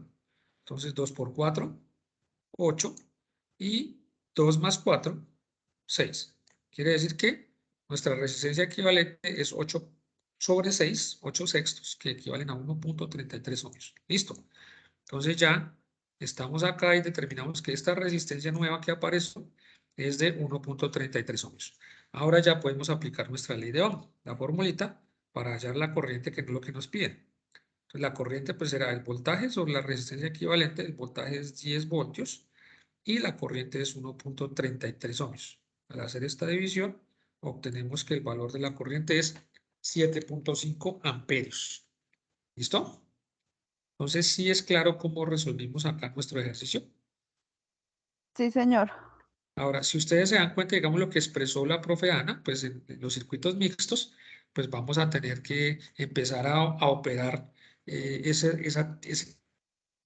Entonces, 2 por 4, 8, y 2 más 4, 6. Quiere decir que nuestra resistencia equivalente es 8 sobre 6, 8 sextos, que equivalen a 1.33 ohmios. Listo. Entonces ya estamos acá y determinamos que esta resistencia nueva que apareció es de 1.33 ohmios. Ahora ya podemos aplicar nuestra ley de Ohm, la formulita, para hallar la corriente, que es lo que nos piden. Entonces la corriente pues será el voltaje sobre la resistencia equivalente. El voltaje es 10 voltios y la corriente es 1.33 ohmios. Al hacer esta división, obtenemos que el valor de la corriente es 7.5 amperios. ¿Listo? Entonces, sí es claro cómo resolvimos acá nuestro ejercicio. Sí, señor. Ahora, si ustedes se dan cuenta, digamos lo que expresó la profe Ana, pues en los circuitos mixtos, pues vamos a tener que empezar a operar ese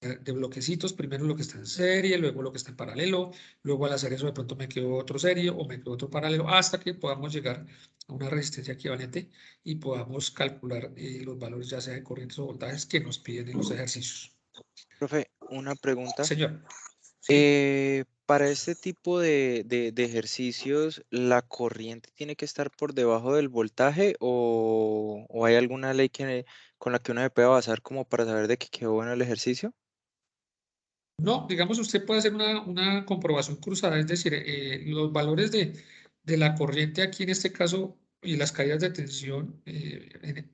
de bloquecitos, primero lo que está en serie, luego lo que está en paralelo, luego al hacer eso de pronto me quedo otro serie o me quedo otro paralelo, hasta que podamos llegar a una resistencia equivalente y podamos calcular los valores ya sea de corrientes o voltajes que nos piden en los ejercicios. Profe, una pregunta. Señor. Para este tipo de ejercicios, ¿la corriente tiene que estar por debajo del voltaje o hay alguna ley con la que uno se pueda basar como para saber de que quedó bueno el ejercicio? No, digamos, usted puede hacer una comprobación cruzada, es decir, los valores de la corriente aquí en este caso y las caídas de tensión,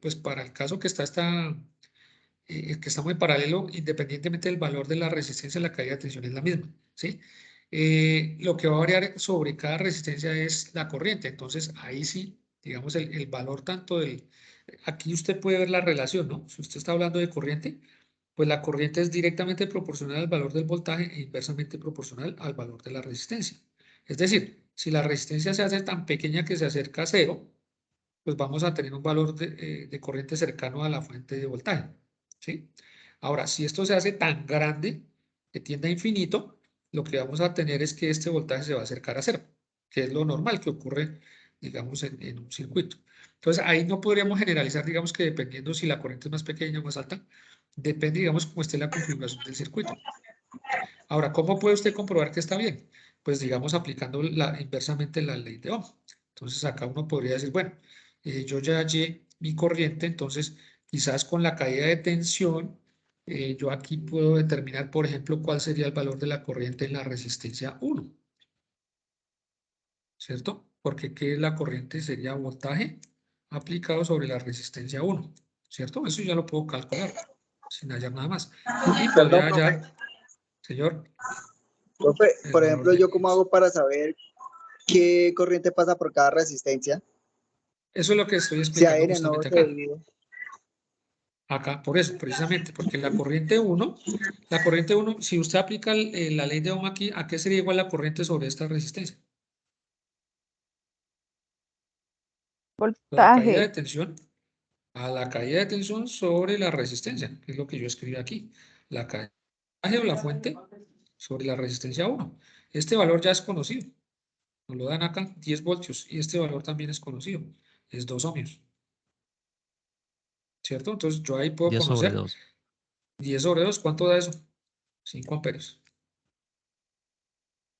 pues para el caso que que está muy paralelo, independientemente del valor de la resistencia, la caída de tensión es la misma, ¿sí? Lo que va a variar sobre cada resistencia es la corriente, entonces ahí sí, digamos, el valor tanto aquí usted puede ver la relación, ¿no? Si usted está hablando de corriente, pues la corriente es directamente proporcional al valor del voltaje e inversamente proporcional al valor de la resistencia. Es decir, si la resistencia se hace tan pequeña que se acerca a cero, pues vamos a tener un valor de corriente cercano a la fuente de voltaje, ¿sí? Ahora, si esto se hace tan grande que tiende a infinito, lo que vamos a tener es que este voltaje se va a acercar a cero, que es lo normal que ocurre, digamos, en un circuito. Entonces, ahí no podríamos generalizar, digamos, que dependiendo si la corriente es más pequeña o más alta, depende, digamos, cómo esté la configuración del circuito. Ahora, ¿cómo puede usted comprobar que está bien? Pues, digamos, aplicando inversamente la ley de Ohm. Entonces, acá uno podría decir, bueno, yo ya hallé mi corriente, entonces, quizás con la caída de tensión, yo aquí puedo determinar, por ejemplo, cuál sería el valor de la corriente en la resistencia 1. ¿Cierto? Porque ¿qué es la corriente? Sería voltaje aplicado sobre la resistencia 1. ¿Cierto? Eso ya lo puedo calcular sin hallar nada más. Y podría hallar, señor, Profe, el por valor ejemplo, de ¿yo cómo hago para saber qué corriente pasa por cada resistencia? Eso es lo que estoy Si a explicando N no justamente se acá. divide. Acá, por eso, precisamente, porque la corriente 1, si usted aplica la ley de Ohm aquí, ¿a qué sería igual la corriente sobre esta resistencia? La caída de Voltaje. tensión a la caída de tensión sobre la resistencia, que es lo que yo escribí aquí. La caída o la fuente sobre la resistencia 1. Este valor ya es conocido. Nos lo dan acá, 10 voltios, y este valor también es conocido, es 2 ohmios. ¿Cierto? Entonces yo ahí puedo 10 sobre conocer 2. 10 sobre 2, ¿cuánto da eso? 5 amperios.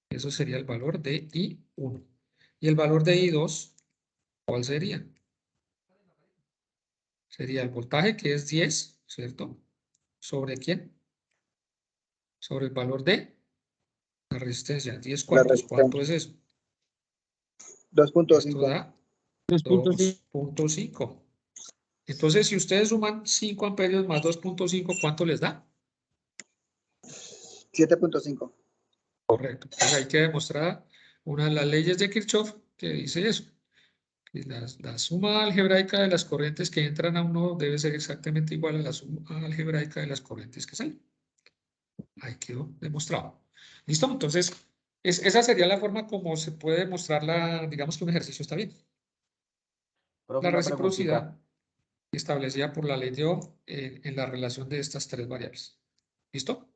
Eso sería el valor de I1. ¿Y el valor de I2 cuál sería? Sería el voltaje, que es 10, ¿cierto? ¿Sobre quién? Sobre el valor de la resistencia, 10 La cuartos. ¿Cuánto resistencia. es eso? 2.5. Esto da 2.5. Entonces, si ustedes suman 5 amperios más 2.5, ¿cuánto les da? 7.5. Correcto. Entonces, ahí queda demostrada una de las leyes de Kirchhoff que dice eso. Que la suma algebraica de las corrientes que entran a uno debe ser exactamente igual a la suma algebraica de las corrientes que salen. Ahí quedó demostrado. ¿Listo? Entonces, esa sería la forma como se puede demostrar digamos que un ejercicio está bien. Profe, La una preguntita. reciprocidad establecida por la ley de Ohm en la relación de estas tres variables. ¿Listo?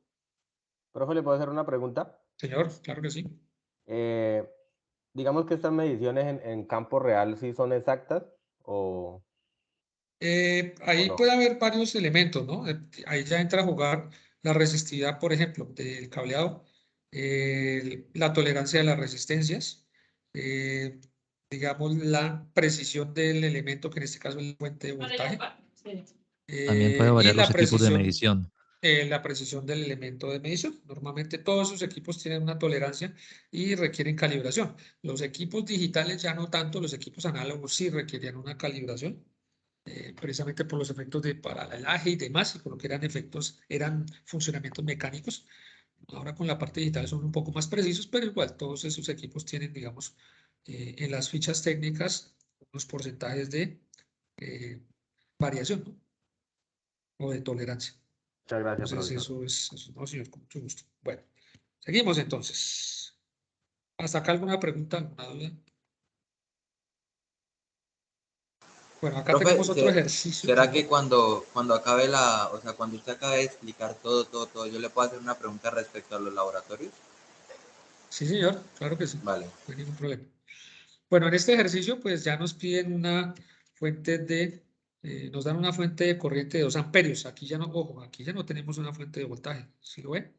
Profe, ¿le puedo hacer una pregunta? Señor, claro que sí. Digamos que estas mediciones en campo real sí son exactas o Ahí no. puede haber varios elementos, ¿no? Ahí ya entra a jugar la resistividad, por ejemplo, del cableado, la tolerancia de las resistencias, digamos, la precisión del elemento, que en este caso es la fuente de voltaje, También puede y variar los equipos de medición. la precisión del elemento de medición. Normalmente todos esos equipos tienen una tolerancia y requieren calibración. Los equipos digitales ya no tanto, los equipos análogos sí requerían una calibración, precisamente por los efectos de paralelaje y demás, y por lo que eran funcionamientos mecánicos. Ahora con la parte digital son un poco más precisos, pero igual todos esos equipos tienen, digamos, en las fichas técnicas unos porcentajes de variación, ¿no? O de tolerancia. Muchas gracias, Entonces profesor. eso, no, señor, con mucho gusto. Bueno, seguimos entonces. ¿Hasta acá alguna pregunta, alguna duda? Bueno, acá Profe, tenemos otro ejercicio. ¿será que cuando acabe o sea, cuando usted acabe de explicar todo, yo le puedo hacer una pregunta respecto a los laboratorios? Sí, señor, claro que sí. Vale. No hay ningún problema. Bueno, en este ejercicio, pues ya nos piden una fuente nos dan una fuente de corriente de 2 amperios. Aquí ya no, ojo, aquí ya no tenemos una fuente de voltaje. ¿Sí lo ven?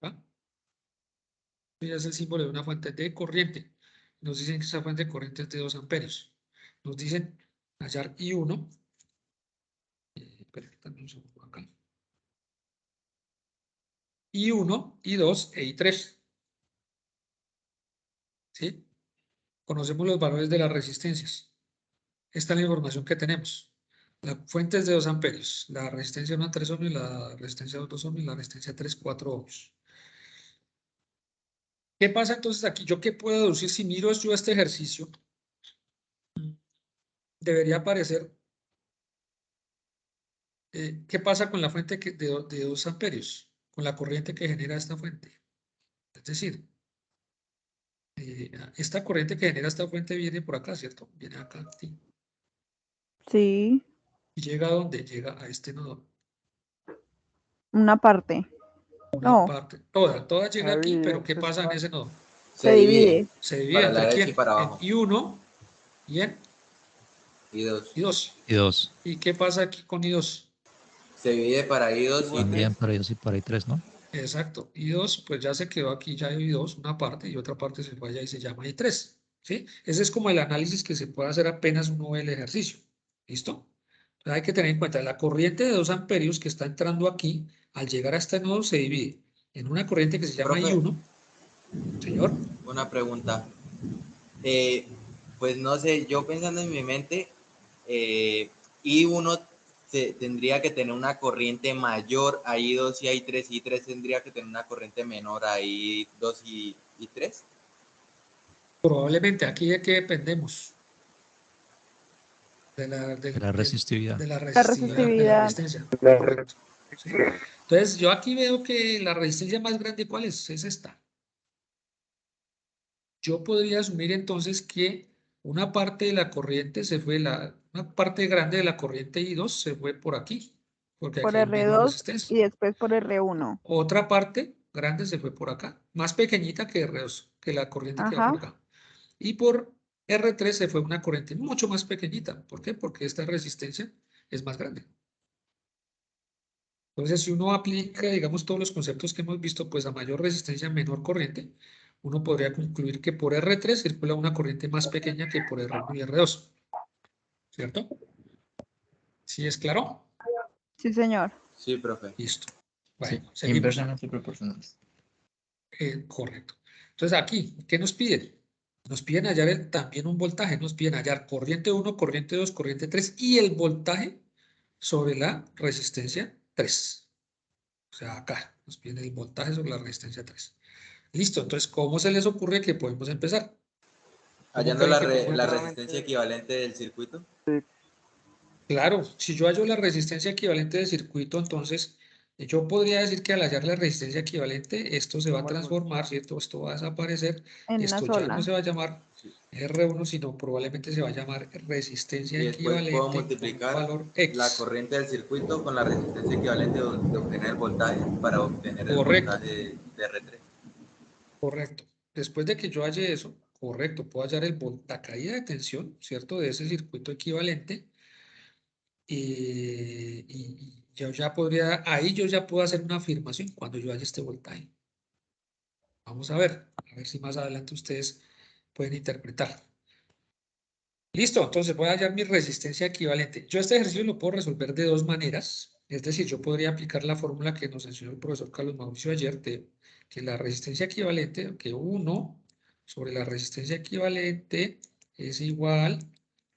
¿Va? Este ya es el símbolo de una fuente de corriente. Nos dicen que esa fuente de corriente es de 2 amperios. Nos dicen hallar I1. Permítanme un segundo acá. I1, I2 e I3. ¿Sí? Conocemos los valores de las resistencias. Esta es la información que tenemos. La fuente es de 2 amperios. La resistencia 1 a 3 ohmios, la resistencia 2 ohmios, la resistencia 3, 4 ohmios. ¿Qué pasa entonces aquí? ¿Yo qué puedo deducir si miro yo este ejercicio? Debería aparecer. ¿Qué pasa con la fuente de 2 amperios? Con la corriente que genera esta fuente. Es decir, esta corriente que genera esta fuente viene por acá, ¿cierto? Viene acá. Sí. Sí. Y llega a dónde? Llega a este nodo. Una parte. Una No. parte. Toda llega aquí, pero ¿qué pasa en ese nodo? Se divide. Se divide Para la entre derecha quién? y para abajo. En I1 y en I2. I2. Y 2. ¿Y qué pasa aquí con I2? Se divide para I2 y También 3. para I2 y para I3, ¿no? Exacto. I2, pues ya se quedó aquí, ya I2, una parte, y otra parte se fue allá y se llama I3. ¿Sí? Ese es como el análisis que se puede hacer apenas uno ve el ejercicio. ¿Listo? Entonces hay que tener en cuenta, la corriente de 2 amperios que está entrando aquí, al llegar a este nodo se divide en una corriente que se llama Profe, I1. Señor. Una pregunta. Pues no sé, yo pensando en mi mente, I1 tendría que tener una corriente mayor a I2 y a I3, y I3 tendría que tener una corriente menor a I2 y I3. Probablemente, ¿aquí de qué dependemos? De la resistividad. De la La resistividad, de la resistividad. resistencia. Correcto. ¿Sí? Entonces, yo aquí veo que la resistencia más grande, ¿cuál es? Es esta. Yo podría asumir entonces que una parte de la corriente se fue, una parte grande de la corriente I2 se fue por aquí, porque Por aquí hay menos R2 resistencia. y después por R1. Otra parte grande se fue por acá, más pequeñita que R2, que la corriente que va por acá. Y por R3 se fue una corriente mucho más pequeñita. ¿Por qué? Porque esta resistencia es más grande. Entonces, si uno aplica, digamos, todos los conceptos que hemos visto, pues a mayor resistencia, menor corriente, uno podría concluir que por R3 circula una corriente más pequeña que por R1 y R2. ¿Cierto? ¿Sí es claro? Sí, señor. Sí, profe. Listo. Bueno, Sí, seguimos. inversamente proporcionales. Correcto. Entonces, aquí, ¿qué nos piden? Nos piden hallar también un voltaje, nos piden hallar corriente 1, corriente 2, corriente 3 y el voltaje sobre la resistencia 3. O sea, acá nos piden el voltaje sobre la resistencia 3. Listo, entonces, ¿cómo se les ocurre que podemos empezar? Hallando la resistencia equivalente del circuito. Claro, si yo hallo la resistencia equivalente del circuito, entonces yo podría decir que al hallar la resistencia equivalente, esto se va a transformar, ¿cierto? Esto va a desaparecer, En esto una ya sola. no se va a llamar R1, sino probablemente se va a llamar resistencia Y después equivalente puedo con un multiplicar valor X. la corriente del circuito con la resistencia equivalente de obtener el voltaje para obtener Correcto. el voltaje de R3. Correcto. Después de que yo halle eso, correcto, puedo hallar la caída de tensión, ¿cierto? De ese circuito equivalente. Y yo ya podría, ahí yo ya puedo hacer una afirmación cuando yo halle este voltaje. Vamos a ver si más adelante ustedes pueden interpretar. Listo, entonces voy a hallar mi resistencia equivalente. Yo este ejercicio lo puedo resolver de dos maneras. Es decir, yo podría aplicar la fórmula que nos enseñó el profesor Carlos Mauricio ayer, de que la resistencia equivalente, que 1 sobre la resistencia equivalente es igual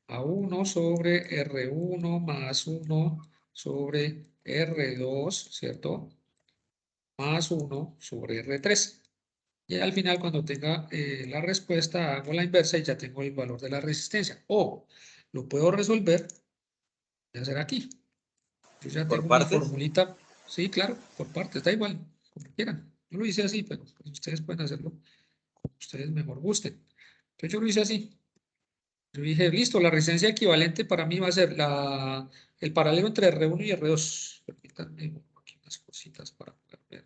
a 1 sobre R1 más 1 sobre R2, ¿cierto? Más 1 sobre R3. Y al final, cuando tenga la respuesta, hago la inversa y ya tengo el valor de la resistencia. O lo puedo resolver, voy a hacer aquí. Yo ya tengo una formulita. Sí, claro, por partes, da igual, como quieran. Yo lo hice así, pero pues, ustedes pueden hacerlo como ustedes mejor gusten. Entonces yo lo hice así. Yo dije, listo, la resistencia equivalente para mí va a ser el paralelo entre R1 y R2. Permítanme aquí unas cositas para poder ver.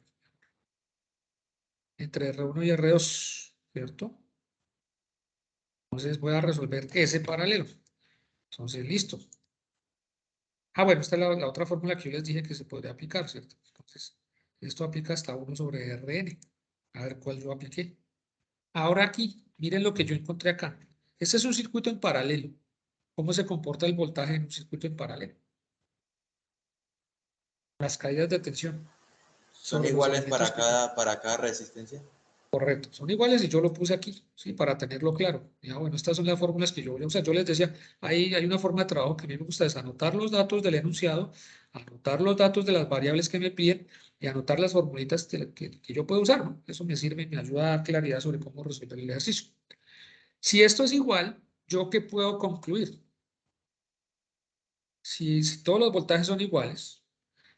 Entre R1 y R2, ¿cierto? Entonces voy a resolver ese paralelo. Entonces, listo. Bueno, esta es la otra fórmula que yo les dije que se podría aplicar, ¿cierto? Entonces, esto aplica hasta 1 sobre Rn. A ver cuál yo apliqué. Ahora aquí, miren lo que yo encontré acá. Este es un circuito en paralelo. ¿Cómo se comporta el voltaje en un circuito en paralelo? Las caídas de tensión. ¿Son iguales para cada resistencia? Correcto, son iguales y yo lo puse aquí, ¿sí? Para tenerlo claro. Ya, bueno, estas son las fórmulas que yo voy a usar. Yo les decía, hay una forma de trabajo que a mí me gusta, es anotar los datos del enunciado, anotar los datos de las variables que me piden y anotar las formulitas que yo puedo usar, ¿no? Eso me sirve y me ayuda a dar claridad sobre cómo resolver el ejercicio. Si esto es igual, ¿yo qué puedo concluir? Si todos los voltajes son iguales,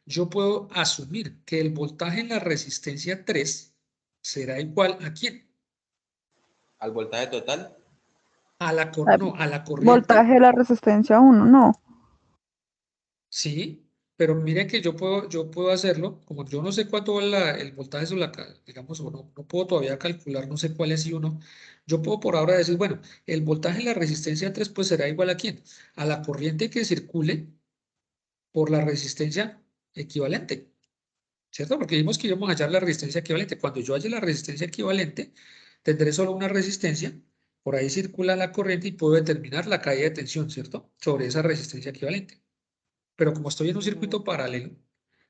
yo puedo asumir que el voltaje en la resistencia 3 será igual ¿a quién? ¿Al voltaje total? No, a la corriente. Voltaje de la resistencia 1, no. Sí, pero mire que yo puedo hacerlo, como yo no sé cuánto vale el voltaje sobre digamos, o no puedo todavía calcular, no sé cuál es y uno, yo puedo por ahora decir, bueno, el voltaje en la resistencia 3 pues será igual a ¿quién? A la corriente que circule por la resistencia equivalente, ¿cierto? Porque vimos que íbamos a hallar la resistencia equivalente. Cuando yo halle la resistencia equivalente, tendré solo una resistencia, por ahí circula la corriente y puedo determinar la caída de tensión, ¿cierto? Sobre esa resistencia equivalente. Pero como estoy en un circuito paralelo,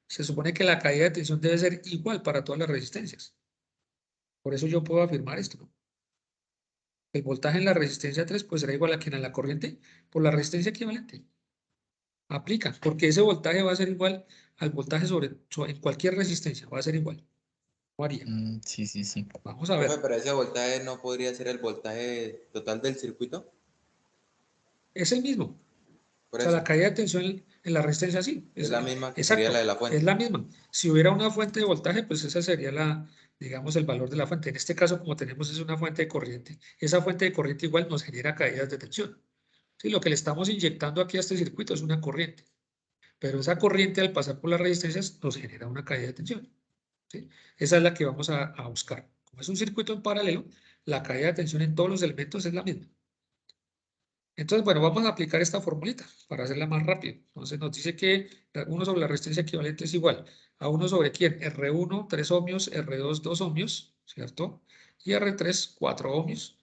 se supone que la caída de tensión debe ser igual para todas las resistencias. Por eso yo puedo afirmar esto, ¿no? El voltaje en la resistencia 3 pues será igual a quien a la corriente por la resistencia equivalente. Aplica, porque ese voltaje va a ser igual al voltaje en cualquier resistencia, va a ser igual. No varía. Sí, sí, sí. Vamos a ver. Profe, pero ese voltaje no podría ser el voltaje total del circuito. Es el mismo. Por O sea, eso. la caída de tensión en la resistencia sí. Es la misma que exacto, sería la de la fuente. es la misma. Si hubiera una fuente de voltaje, pues esa sería digamos, el valor de la fuente. En este caso, como tenemos es una fuente de corriente, esa fuente de corriente igual nos genera caídas de tensión. Sí, lo que le estamos inyectando aquí a este circuito es una corriente. Pero esa corriente al pasar por las resistencias nos genera una caída de tensión. ¿Sí? Esa es la que vamos a buscar. Como es un circuito en paralelo, la caída de tensión en todos los elementos es la misma. Entonces, bueno, vamos a aplicar esta formulita para hacerla más rápido. Entonces nos dice que 1 sobre la resistencia equivalente es igual a 1 sobre ¿quién? R1, 3 ohmios, R2, 2 ohmios, ¿cierto? Y R3, 4 ohmios.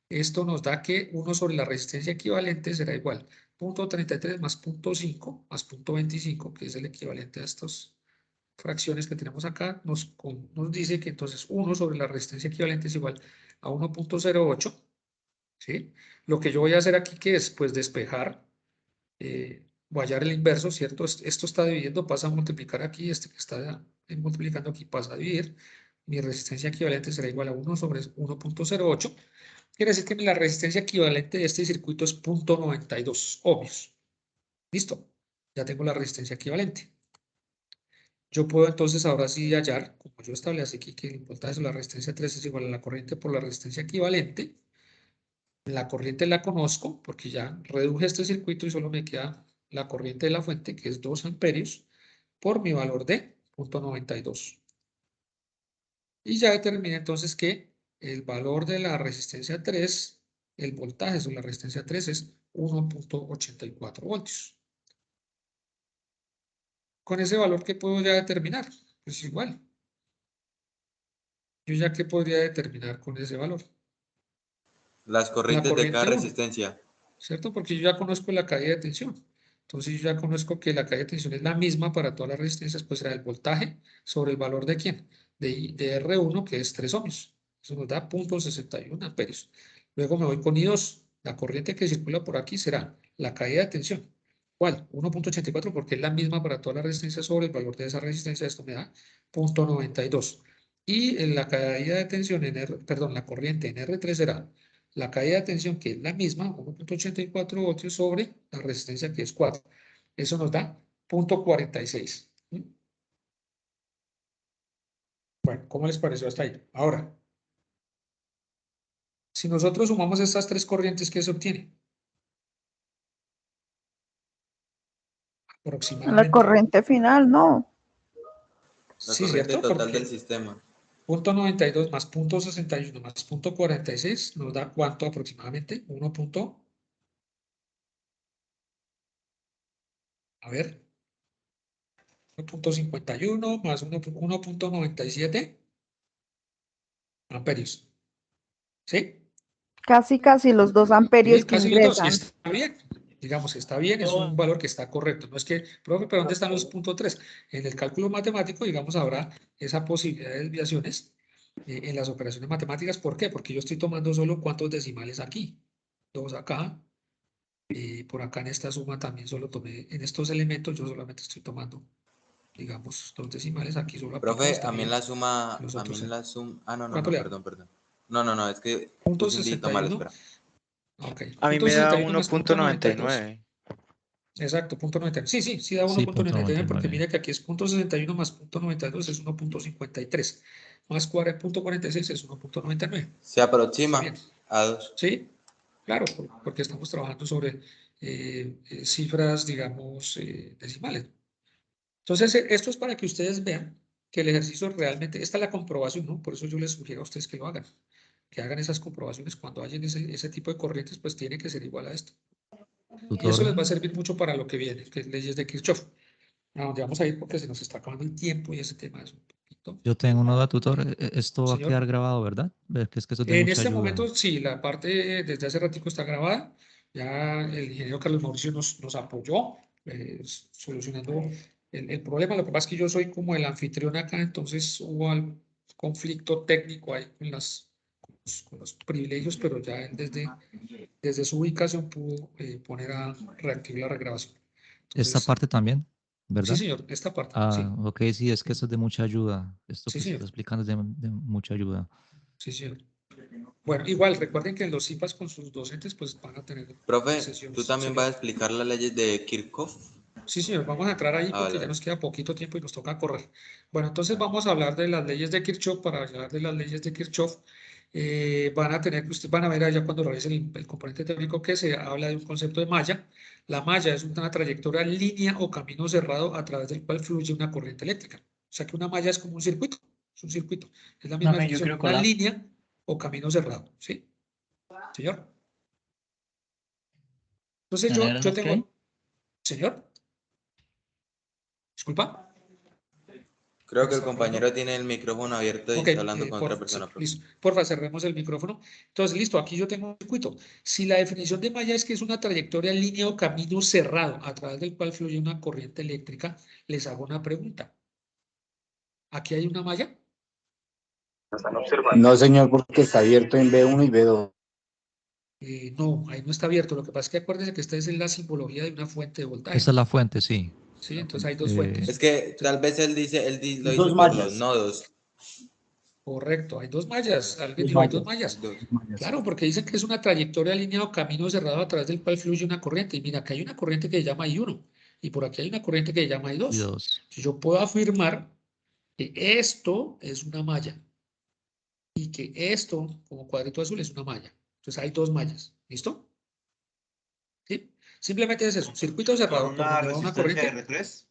Esto nos da que 1 sobre la resistencia equivalente será igual a 0.33 más 0.5 más 0.25, que es el equivalente a estas fracciones que tenemos acá. Nos dice que entonces 1 sobre la resistencia equivalente es igual a 1.08. ¿Sí? Lo que yo voy a hacer aquí, que es pues despejar, voy a hallar el inverso, ¿cierto? Esto está dividiendo, pasa a multiplicar aquí, este que está multiplicando aquí pasa a dividir, mi resistencia equivalente será igual a 1 sobre 1.08, quiere decir que la resistencia equivalente de este circuito es 0.92 ohmios. ¿Listo? Ya tengo la resistencia equivalente. Yo puedo entonces ahora sí hallar, como yo establecí aquí que el voltaje de la resistencia 3 es igual a la corriente por la resistencia equivalente. La corriente la conozco porque ya reduje este circuito y solo me queda la corriente de la fuente, que es 2 amperios, por mi valor de 0.92. Y ya determiné entonces que el valor de la resistencia 3, el voltaje sobre la resistencia 3 es 1.84 voltios. Con ese valor, ¿qué puedo ya determinar? Pues igual. ¿Yo ya qué podría determinar con ese valor? Las corrientes de cada 1, resistencia. ¿cierto? Porque yo ya conozco la caída de tensión. Entonces yo ya conozco que la caída de tensión es la misma para todas las resistencias, pues será el voltaje sobre el valor de ¿quién? De R1, que es 3 ohmios. Eso nos da 0.61 amperios. Luego me voy con I2. La corriente que circula por aquí será la caída de tensión. ¿Cuál? 1.84, porque es la misma para todas las resistencias sobre el valor de esa resistencia. Esto me da 0.92. Y en la caída de tensión la corriente en R3 será la caída de tensión, que es la misma, 1.84 voltios sobre la resistencia, que es 4. Eso nos da 0.46. Bueno, ¿cómo les pareció hasta ahí? Ahora, si nosotros sumamos estas tres corrientes, ¿qué se obtiene? Aproximadamente. La corriente final, no. La Sí, corriente ¿cierto? total Porque del sistema. 0.92 más 0.61 más 0.46 nos da ¿cuánto aproximadamente? 1. A ver. 1.51 más 1.97 amperios. ¿Sí? Casi los 2 amperios Sí, que casi los dos. Y ingresan. está bien. Digamos, está bien, es un valor que está correcto. No es que, profe, ¿pero dónde están los 0.3? En el cálculo matemático, digamos, habrá esa posibilidad de desviaciones en las operaciones matemáticas. ¿Por qué? Porque yo estoy tomando solo cuántos decimales aquí. 2 acá. Por acá en esta suma también solo tomé, en estos elementos yo solamente estoy tomando, digamos, 2 decimales. Aquí solo aplico Profe, esta a mí en regla. la suma, Los a mí otros en la suma, no, ¿cuánto le da? perdón. No, es que Punto puse un dígito mal, 61. espera. Ok. A mí Punto me da 61 más punto 92. 1.99. Exacto, punto 99. Sí, da Sí, 1.99 porque 0.99. mira que aquí es punto 61 más punto 92 es 1.53. Más punto 46 es 1.99. Se aproxima Está bien. a 2. Sí, claro, porque estamos trabajando sobre cifras, digamos, decimales. Entonces, esto es para que ustedes vean que el ejercicio realmente, esta es la comprobación, ¿no? Por eso yo les sugiero a ustedes que lo hagan, que hagan esas comprobaciones cuando hayan ese tipo de corrientes, pues tiene que ser igual a esto. Y eso les va a servir mucho para lo que viene, que es leyes de Kirchhoff. A donde vamos a ir porque se nos está acabando el tiempo y ese tema es un poquito. Yo tengo una duda, tutor. Esto va a Señor. quedar grabado, ¿verdad? Ves que es que eso es de En mucha este ayuda. momento, sí, la parte desde hace ratico está grabada. Ya el ingeniero Carlos Mauricio nos apoyó solucionando el problema. Lo que pasa es que yo soy como el anfitrión acá, entonces hubo algún conflicto técnico ahí con los privilegios, pero ya él desde su ubicación pudo poner a reactivar la regrabación. Esta Entonces, parte también, ¿verdad? sí, señor, esta parte, Ah, sí. ok, sí, es que eso es de mucha ayuda. Esto Sí, que se señor. está explicando es de mucha ayuda. Sí, señor. Bueno, igual, recuerden que los CIPAS con sus docentes pues van a tener Profe, sesiones. ¿tú también vas a explicar las leyes de Kirchhoff? Sí, señor, vamos a entrar ahí porque Vale, ya vale. nos queda poquito tiempo y nos toca correr. Bueno, entonces vamos a hablar de las leyes de Kirchhoff. Para hablar de las leyes de Kirchhoff, van a tener que ustedes van a ver allá cuando realicen el componente teórico que se habla de un concepto de malla. La malla es una trayectoria, línea o camino cerrado a través del cual fluye una corriente eléctrica. O sea que una malla es como un circuito, es un circuito. Es la misma Mami, yo definición, quiero una cola. línea o camino cerrado, ¿sí? Señor. Entonces ¿La negra yo sabes qué hay? tengo, señor, disculpa. Creo que el compañero tiene el micrófono abierto y Ok, está hablando con otra persona. Profe. listo. Porfa, cerremos el micrófono. Entonces, listo, aquí yo tengo un circuito. Si la definición de malla es que es una trayectoria, línea o camino cerrado a través del cual fluye una corriente eléctrica, les hago una pregunta. ¿Aquí hay una malla? No, señor, porque está abierto en B1 y B2. No, ahí no está abierto. Lo que pasa es que acuérdense que esta es la simbología de una fuente de voltaje. Esa es la fuente, sí. Sí, entonces hay dos fuentes. Es que tal vez él lo Dos dice por mallas. los nodos. Correcto, hay dos mallas. Alguien Dos dijo, hay dos mallas. mallas. Claro, porque dicen que es una trayectoria, línea o camino cerrado a través del cual fluye una corriente. Y mira, acá hay una corriente que se llama I1 y por aquí hay una corriente que se llama I2. Y dos. Yo puedo afirmar que esto es una malla y que esto, como cuadrito azul, es una malla. Entonces hay dos mallas. ¿Listo? ¿Sí? Simplemente es eso, circuito cerrado por donde va una corriente. R3?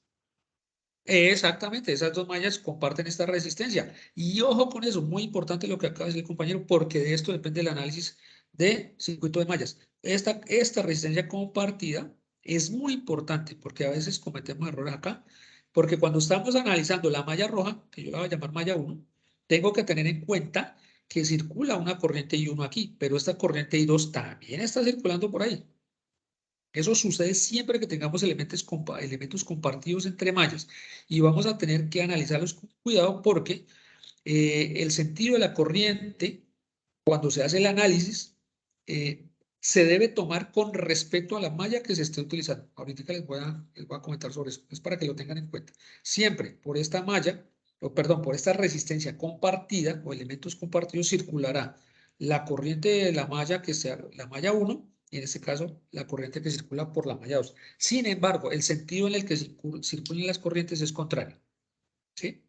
Exactamente, esas dos mallas comparten esta resistencia. Y ojo con eso, muy importante lo que acaba de decir el compañero, porque de esto depende el análisis de circuito de mallas. Esta resistencia compartida es muy importante porque a veces cometemos errores acá, porque cuando estamos analizando la malla roja, que yo la voy a llamar malla 1, tengo que tener en cuenta que circula una corriente I1 aquí, pero esta corriente I2 también está circulando por ahí. Eso sucede siempre que tengamos elementos compartidos entre mallas y vamos a tener que analizarlos con cuidado porque el sentido de la corriente, cuando se hace el análisis, se debe tomar con respecto a la malla que se esté utilizando. Ahorita les voy a comentar sobre eso, es para que lo tengan en cuenta. Siempre por esta malla, por esta resistencia compartida o elementos compartidos circulará la corriente de la malla que sea la malla 1 y en este caso la corriente que circula por la malla 2. Sin embargo, el sentido en el que circulan las corrientes es contrario. ¿Sí?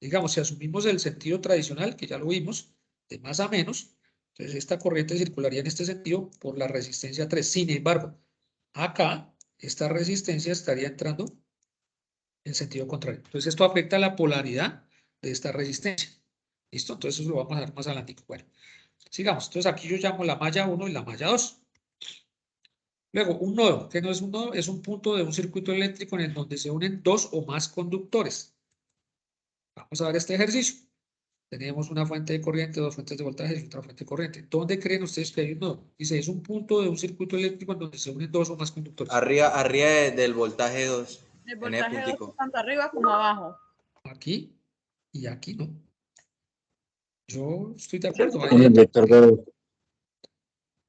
Digamos, si asumimos el sentido tradicional, que ya lo vimos, de más a menos, entonces esta corriente circularía en este sentido por la resistencia 3. Sin embargo, acá esta resistencia estaría entrando en sentido contrario. Entonces esto afecta la polaridad de esta resistencia. ¿Listo? Entonces eso lo vamos a ver más adelante. Bueno, sigamos. Entonces aquí yo llamo la malla 1 y la malla 2. Luego, un nodo, que no es un nodo, es un punto de un circuito eléctrico en el donde se unen dos o más conductores. Vamos a ver este ejercicio. Tenemos una fuente de corriente, dos fuentes de voltaje y otra fuente de corriente. ¿Dónde creen ustedes que hay un nodo? Dice, es un punto de un circuito eléctrico en donde se unen dos o más conductores. Arriba del voltaje 2. El voltaje 2 tanto arriba como abajo. Aquí y aquí no. Yo estoy de acuerdo. Con el vector de...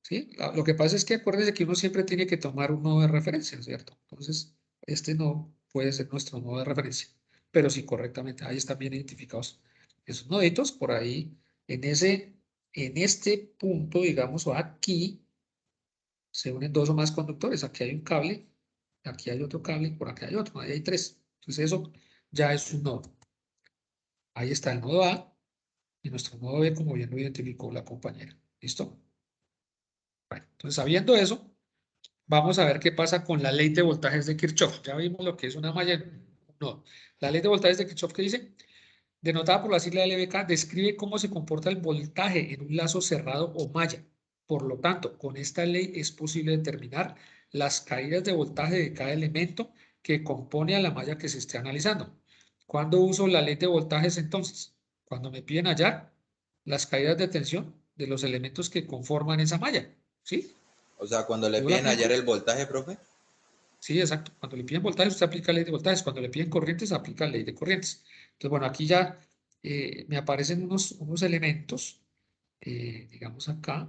¿Sí? Lo que pasa es que acuérdense que uno siempre tiene que tomar un nodo de referencia, ¿cierto? Entonces, este nodo puede ser nuestro nodo de referencia. Pero sí, correctamente, ahí están bien identificados esos noditos. Por ahí, en este punto, digamos, o aquí, se unen dos o más conductores. Aquí hay un cable, aquí hay otro cable, por acá hay otro, ahí hay tres. Entonces, eso ya es un nodo. Ahí está el nodo A y nuestro nodo B, como bien lo identificó la compañera. ¿Listo? Bueno, entonces, sabiendo eso, vamos a ver qué pasa con la ley de voltajes de Kirchhoff. Ya vimos lo que es una malla. No, la ley de voltajes de Kirchhoff, ¿qué dice? Denotada por la sigla LVK, describe cómo se comporta el voltaje en un lazo cerrado o malla. Por lo tanto, con esta ley es posible determinar las caídas de voltaje de cada elemento que compone a la malla que se esté analizando. ¿Cuándo uso la ley de voltajes entonces? Cuando me piden hallar las caídas de tensión de los elementos que conforman esa malla. ¿Sí? O sea, cuando le Yo la piden hallar aplico. el voltaje, profe. Sí, exacto. Cuando le piden voltajes, usted aplica ley de voltajes. Cuando le piden corrientes, aplica ley de corrientes. Entonces, bueno, aquí ya me aparecen unos elementos, digamos acá.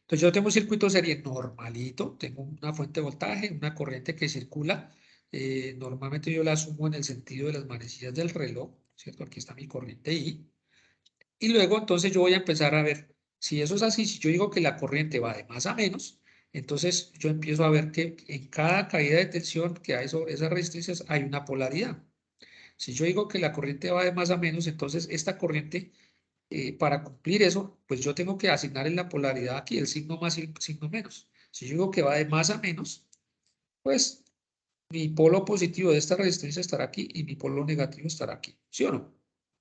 Entonces, yo tengo un circuito de serie normalito. Tengo una fuente de voltaje, una corriente que circula. Normalmente yo la asumo en el sentido de las manecillas del reloj, ¿cierto? Aquí está mi corriente I. Y luego, entonces, yo voy a empezar a ver si eso es así. Si yo digo que la corriente va de más a menos, entonces yo empiezo a ver que en cada caída de tensión que hay sobre esas resistencias hay una polaridad. Si yo digo que la corriente va de más a menos, entonces esta corriente, para cumplir eso, pues yo tengo que asignar en la polaridad aquí el signo más y el signo menos. Si yo digo que va de más a menos, pues mi polo positivo de esta resistencia estará aquí y mi polo negativo estará aquí. ¿Sí o no?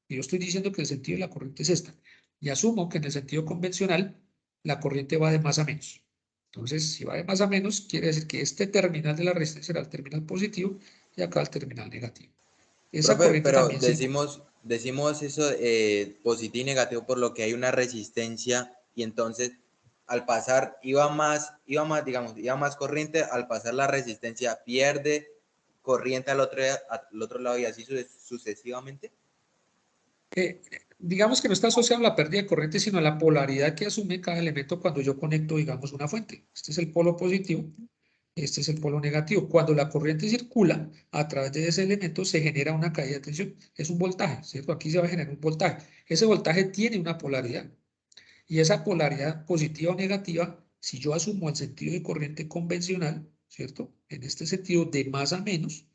Y yo estoy diciendo que el sentido de la corriente es esta. Y asumo que en el sentido convencional la corriente va de más a menos. Entonces, si va de más a menos, quiere decir que este terminal de la resistencia será el terminal positivo y acá el terminal negativo. Esa Profe, corriente pero también decimos eso positivo y negativo por lo que hay una resistencia y entonces al pasar digamos, iba más corriente, al pasar la resistencia pierde corriente al otro lado y así sucesivamente. digamos que no está asociado a la pérdida de corriente, sino a la polaridad que asume cada elemento cuando yo conecto, digamos, una fuente. Este es el polo positivo, este es el polo negativo. Cuando la corriente circula a través de ese elemento, se genera una caída de tensión. Es un voltaje, ¿cierto? Aquí se va a generar un voltaje. Ese voltaje tiene una polaridad. Y esa polaridad positiva o negativa, si yo asumo el sentido de corriente convencional, ¿cierto? En este sentido, de más a menos,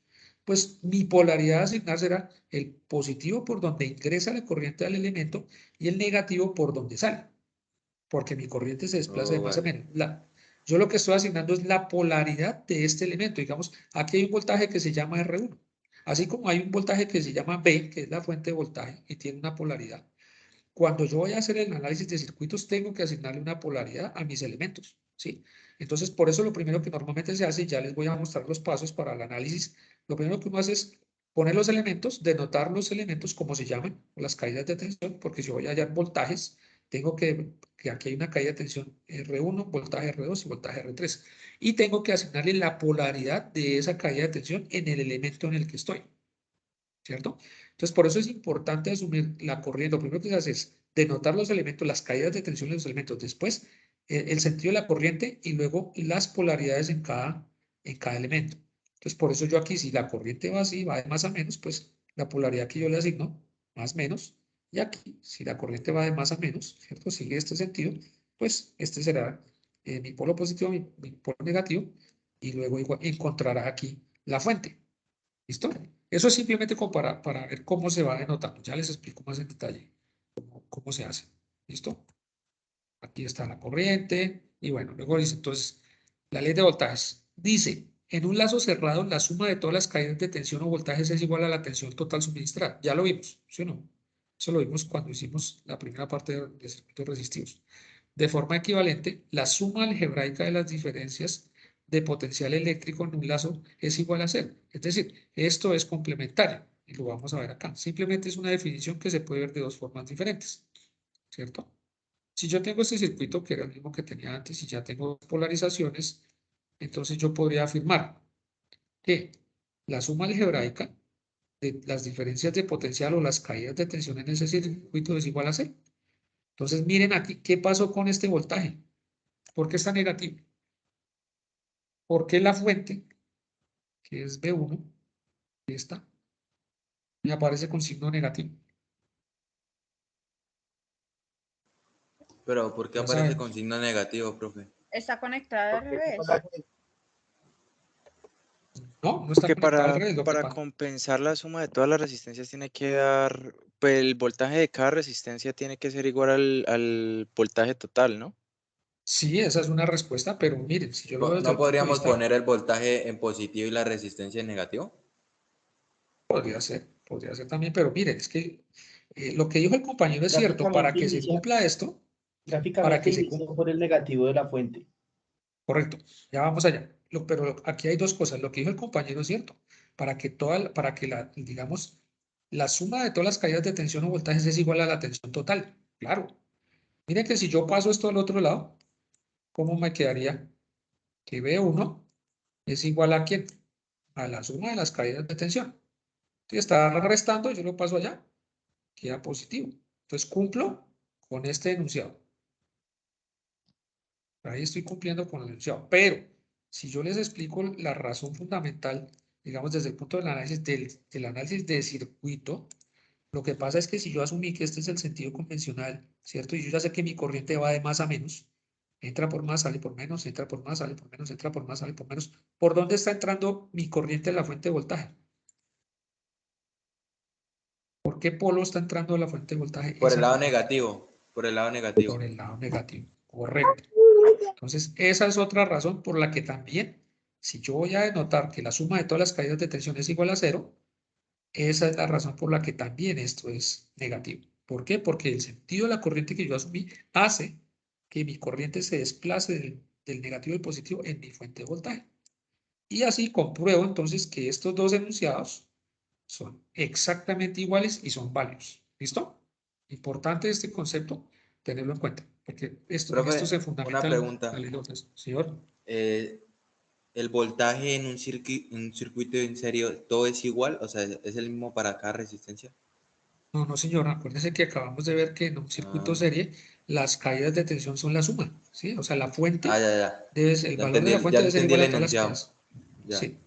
pues mi polaridad a asignar será el positivo por donde ingresa la corriente al elemento y el negativo por donde sale, porque mi corriente se desplaza de más a menos. Yo lo que estoy asignando es la polaridad de este elemento. Digamos, aquí hay un voltaje que se llama R1, así como hay un voltaje que se llama B, que es la fuente de voltaje y tiene una polaridad. Cuando yo voy a hacer el análisis de circuitos, tengo que asignarle una polaridad a mis elementos, ¿sí? Entonces, por eso lo primero que normalmente se hace, y ya les voy a mostrar los pasos para el análisis, lo primero que uno hace es poner los elementos, denotar los elementos como se llaman, las caídas de tensión, porque si voy a hallar voltajes, tengo que aquí hay una caída de tensión R1, voltaje R2 y voltaje R3. Y tengo que asignarle la polaridad de esa caída de tensión en el elemento en el que estoy, ¿cierto? Entonces, por eso es importante asumir la corriente. Lo primero que se hace es denotar los elementos, las caídas de tensión de los elementos, después el sentido de la corriente y luego las polaridades en cada elemento. Entonces, por eso yo aquí, si la corriente va así, va de más a menos, pues la polaridad que yo le asigno, más menos, y aquí, si la corriente va de más a menos, ¿cierto? Sigue este sentido, pues este será mi polo positivo, mi polo negativo, y luego igual, encontrará aquí la fuente. ¿Listo? Eso es simplemente como para ver cómo se va denotando. Ya les explico más en detalle cómo se hace. ¿Listo? Aquí está la corriente. Y bueno, luego dice, entonces, la ley de voltajes. Dice, en un lazo cerrado, la suma de todas las caídas de tensión o voltajes es igual a la tensión total suministrada. Ya lo vimos, ¿sí o no? Eso lo vimos cuando hicimos la primera parte de circuitos resistivos. De forma equivalente, la suma algebraica de las diferencias de potencial eléctrico en un lazo es igual a cero. Es decir, esto es complementario y lo vamos a ver acá. Simplemente es una definición que se puede ver de dos formas diferentes, ¿cierto? Si yo tengo este circuito que era el mismo que tenía antes y ya tengo polarizaciones, entonces yo podría afirmar que la suma algebraica de las diferencias de potencial o las caídas de tensión en ese circuito es igual a cero. Entonces miren aquí qué pasó con este voltaje. ¿Por qué está negativo? Porque la fuente, que es B1, esta, me aparece con signo negativo. Pero ¿por qué Ya aparece sabemos. con signo negativo, profe? Está conectada al revés. No, no está Porque conectado al revés. para compensar la suma de todas las resistencias tiene que dar, pues el voltaje de cada resistencia tiene que ser igual al voltaje total, ¿no? Sí, esa es una respuesta, pero miren, si yo lo veo desde ¿No el punto de podríamos vista, poner el voltaje en positivo y la resistencia en negativo? podría ser también, pero miren, es que lo que dijo el compañero es cierto, para que se cumpla esto, para Gráficamente que se inicia por el negativo de la fuente. correcto, ya vamos allá. Pero aquí hay dos cosas, lo que dijo el compañero es cierto, para que digamos, la suma de todas las caídas de tensión o voltajes es igual a la tensión total, claro. Miren que si yo paso esto al otro lado, ¿cómo me quedaría? Que B1 es igual a ¿quién? A la suma de las caídas de tensión. Si está restando, yo lo paso allá, queda positivo. Entonces cumplo con este enunciado. Ahí estoy cumpliendo con el enunciado. Pero si yo les explico la razón fundamental, digamos desde el punto del análisis del análisis de circuito, lo que pasa es que si yo asumí que este es el sentido convencional, ¿cierto? Y yo ya sé que mi corriente va de más a menos, entra por más, sale por menos, entra por más, sale por menos, entra por más, sale por menos. ¿Por dónde está entrando mi corriente en la fuente de voltaje? ¿Por qué polo está entrando la fuente de voltaje? Por el Esa lado corriente. negativo. Por el lado negativo. Por el lado negativo, correcto. Entonces, esa es otra razón por la que también, si yo voy a denotar que la suma de todas las caídas de tensión es igual a 0, esa es la razón por la que también esto es negativo. ¿Por qué? Porque el sentido de la corriente que yo asumí hace que mi corriente se desplace del negativo al positivo en mi fuente de voltaje. Y así compruebo entonces que estos dos enunciados son exactamente iguales y son válidos. ¿Listo? Importante este concepto, tenerlo en cuenta, porque en esto Profe, se fundamenta una pregunta. la ley de voltaje. Señor. ¿El voltaje en un circuito en serio, todo es igual? O sea, ¿es el mismo para cada resistencia? No, no, señor. Acuérdense que acabamos de ver que en un circuito serie las caídas de tensión son la suma, ¿sí? O sea, la fuente el valor de la fuente debe ser igual a todas las caídas. Ya. Sí.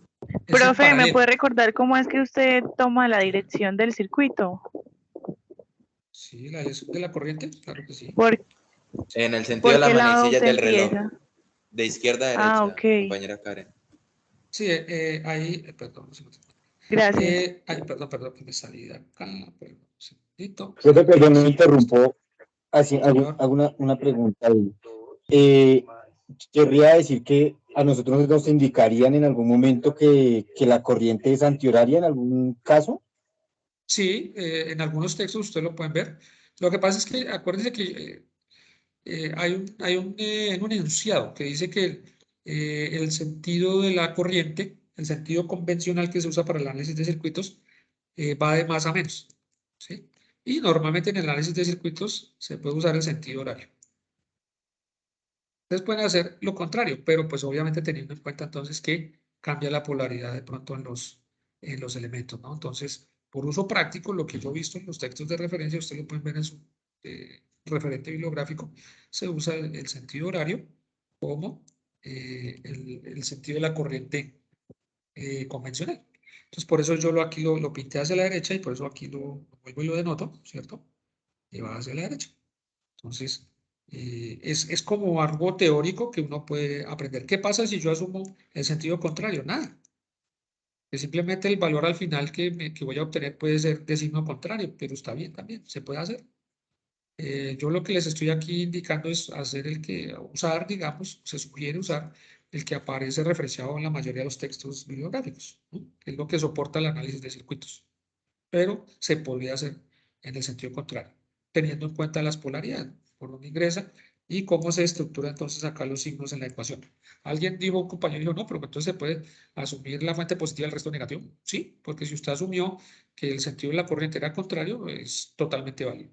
Profe, ¿me puede recordar cómo es que usted toma la dirección del circuito? Sí, la dirección de la corriente, claro que sí. En el sentido de las manecillas del reloj. Empieza? De izquierda a derecha, ok. compañera Karen. Sí, ahí, perdón. Gracias. Perdón, que me salí de acá. Perdón, un segundito. Perdón, me interrumpo. Así, hago una pregunta ahí. Querría decir que a nosotros nos indicarían en algún momento que la corriente es antihoraria en algún caso. Sí, en algunos textos ustedes lo pueden ver. Lo que pasa es que acuérdense que hay un enunciado que dice que el sentido de la corriente, el sentido convencional que se usa para el análisis de circuitos, va de más a menos, ¿sí? Y normalmente en el análisis de circuitos se puede usar el sentido horario. Ustedes pueden hacer lo contrario, pero pues obviamente teniendo en cuenta entonces que cambia la polaridad de pronto en los elementos, ¿no? Entonces, por uso práctico, lo que yo he visto en los textos de referencia, ustedes lo pueden ver en su referente bibliográfico, se usa el sentido horario como el sentido de la corriente convencional. Entonces, por eso yo aquí lo pinté hacia la derecha y por eso aquí lo vuelvo y lo denoto, ¿cierto? Y va hacia la derecha. Entonces, es como algo teórico que uno puede aprender. ¿Qué pasa si yo asumo el sentido contrario? Nada. Que simplemente el valor al final que voy a obtener puede ser de signo contrario, pero está bien también, se puede hacer. Yo lo que les estoy aquí indicando es usar, digamos, se sugiere usar el que aparece referenciado en la mayoría de los textos bibliográficos, ¿no? Que es lo que soporta el análisis de circuitos. Pero se podría hacer en el sentido contrario, teniendo en cuenta las polaridades, por donde ingresa y cómo se estructura entonces acá los signos en la ecuación. Alguien dijo, un compañero dijo, no, pero entonces se puede asumir la fuente positiva y el resto negativo. Sí, porque si usted asumió que el sentido de la corriente era contrario, es totalmente válido.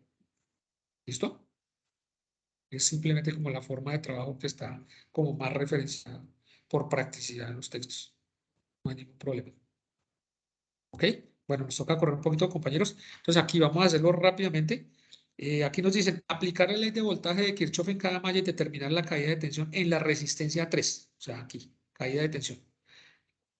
¿Listo? Es simplemente como la forma de trabajo que está como más referenciada por practicidad en los textos. No hay ningún problema. ¿Ok? Bueno, nos toca correr un poquito, compañeros. Entonces aquí vamos a hacerlo rápidamente. Aquí nos dicen, aplicar la ley de voltaje de Kirchhoff en cada malla y determinar la caída de tensión en la resistencia 3. O sea, aquí, caída de tensión.